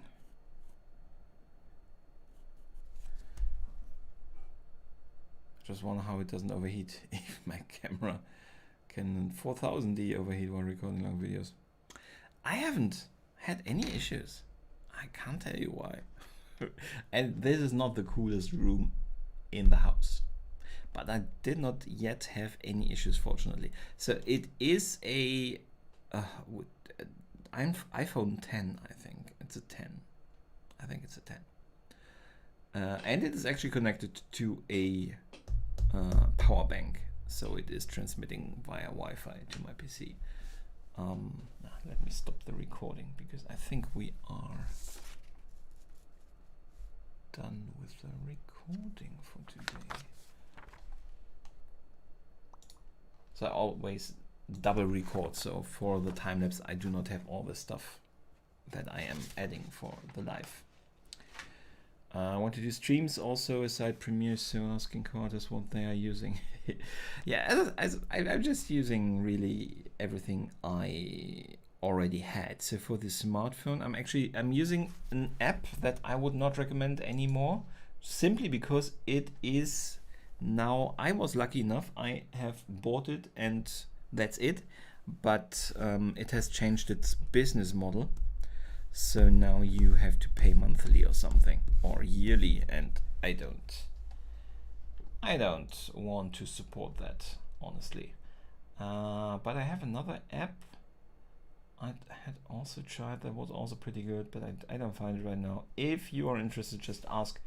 Just wonder how it doesn't overheat if my camera can 4000D overheat while recording long videos. I haven't had any issues. I can't tell you why. And this is not the coolest room in the house. But I did not yet have any issues, fortunately. So it is a iPhone 10, I think. It's a 10. I think it's a 10. And it is actually connected to a power bank. So it is transmitting via Wi-Fi to my PC. Let me stop the recording because I think we are done with the recording for today. So I always double record, so for the time lapse I do not have all the stuff that I am adding for the live. I want to do streams also aside Premiere, so asking quarters what they are using. Yeah, I'm just using really everything I already had. So for the smartphone, I'm using an app that I would not recommend anymore, simply because it is now, I was lucky enough, I have bought it and that's it, but it has changed its business model. So now you have to pay monthly or something, or yearly, and I don't want to support that, honestly. But I have another app I had also tried that was also pretty good, but I don't find it right now. If you are interested, just ask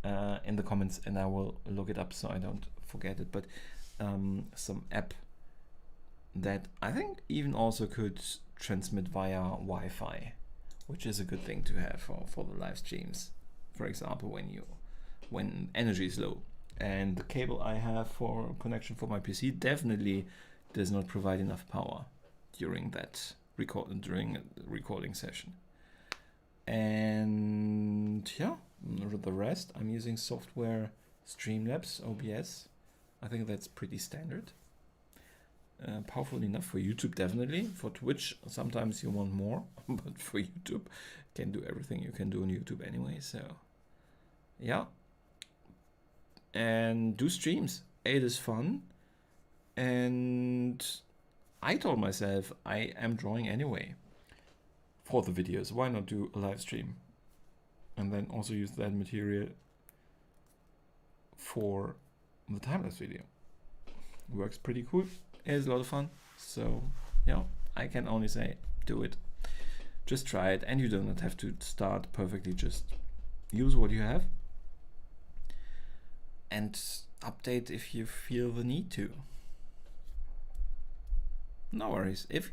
in the comments and I will look it up so I don't forget it. But some app that I think even also could transmit via Wi-Fi, which is a good thing to have for the live streams. For example, when energy is low, and the cable I have for connection for my PC definitely does not provide enough power during that recording session. And yeah, the rest I'm using software Streamlabs OBS. I think that's pretty standard. Powerful enough for YouTube, definitely. For Twitch, sometimes you want more, but for YouTube, can do everything you can do on YouTube anyway. So, yeah, and do streams. It is fun, and I told myself I am drawing anyway for the videos. Why not do a live stream, and then also use that material for the time-lapse video? Works pretty cool. It's a lot of fun. So yeah, I can only say do it. Just try it, and you do not have to start perfectly. Just use what you have and update if you feel the need to. No worries. If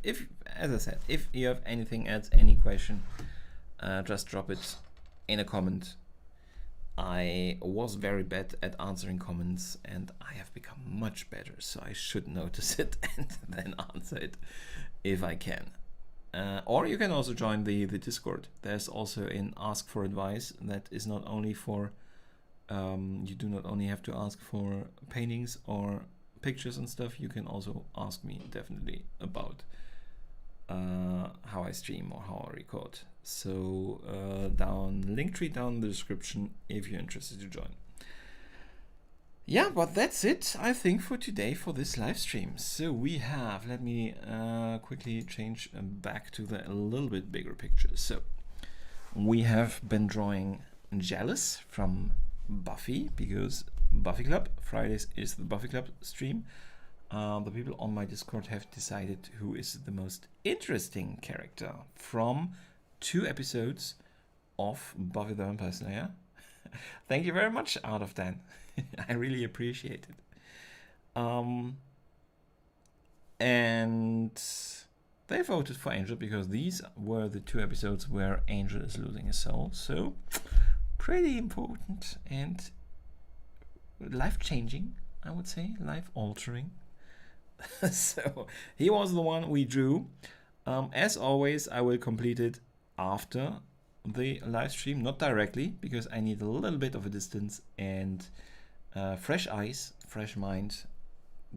as I said, if you have anything else, any question, just drop it in a comment. I was very bad at answering comments, and I have become much better, so I should notice it and then answer it if I can. Or you can also join the Discord. There's also an ask for advice that is not only for, you do not only have to ask for paintings or pictures and stuff, you can also ask me definitely about how I stream or how I record. So Linktree down in the description if you're interested to join. Yeah, but that's it, I think, for today for this live stream. So we have, let me quickly change back to the a little bit bigger picture. So we have been drawing Jealous from Buffy, because Buffy Club Fridays is the Buffy Club stream. The people on my Discord have decided who is the most interesting character from 2 episodes of Buffy the Vampire Slayer. Thank you very much, out of 10. I really appreciate it. And they voted for Angel because these were the 2 episodes where Angel is losing his soul. So pretty important and life-changing, I would say, life-altering. So he was the one we drew. As always, I will complete it after the live stream, not directly, because I need a little bit of a distance and fresh eyes, fresh mind,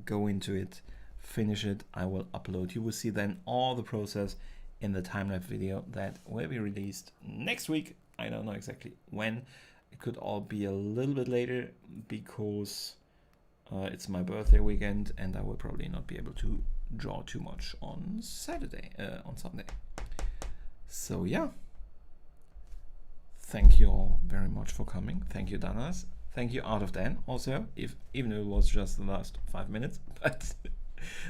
go into it, finish it, I will upload. You will see then all the process in the time-lapse video that will be released next week. I don't know exactly when. It could all be a little bit later because it's my birthday weekend and I will probably not be able to draw too much on Sunday. So yeah, thank you all very much for coming. Thank you, Danas. Thank you, Art of Dan, also, even though it was just the last 5 minutes. But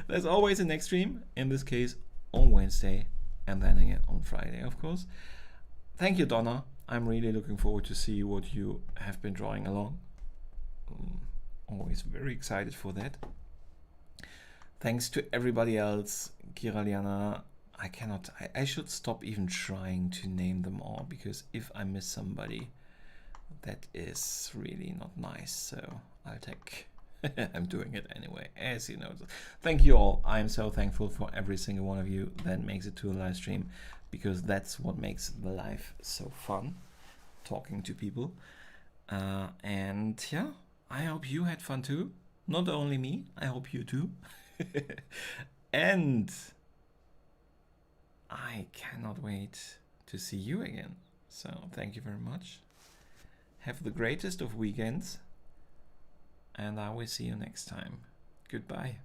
there's always a next stream, in this case on Wednesday, and then again on Friday, of course. Thank you, Donna. I'm really looking forward to see what you have been drawing along. Always very excited for that. Thanks to everybody else. Kiraliana, I should stop even trying to name them all, because if I miss somebody, that is really not nice. So I'll take, I'm doing it anyway, as you know. Thank you all. I'm so thankful for every single one of you that makes it to a live stream, because that's what makes the life so fun, talking to people. And yeah, I hope you had fun too. Not only me, I hope you too. And I cannot wait to see you again. So thank you very much. Have the greatest of weekends, and I will see you next time. Goodbye.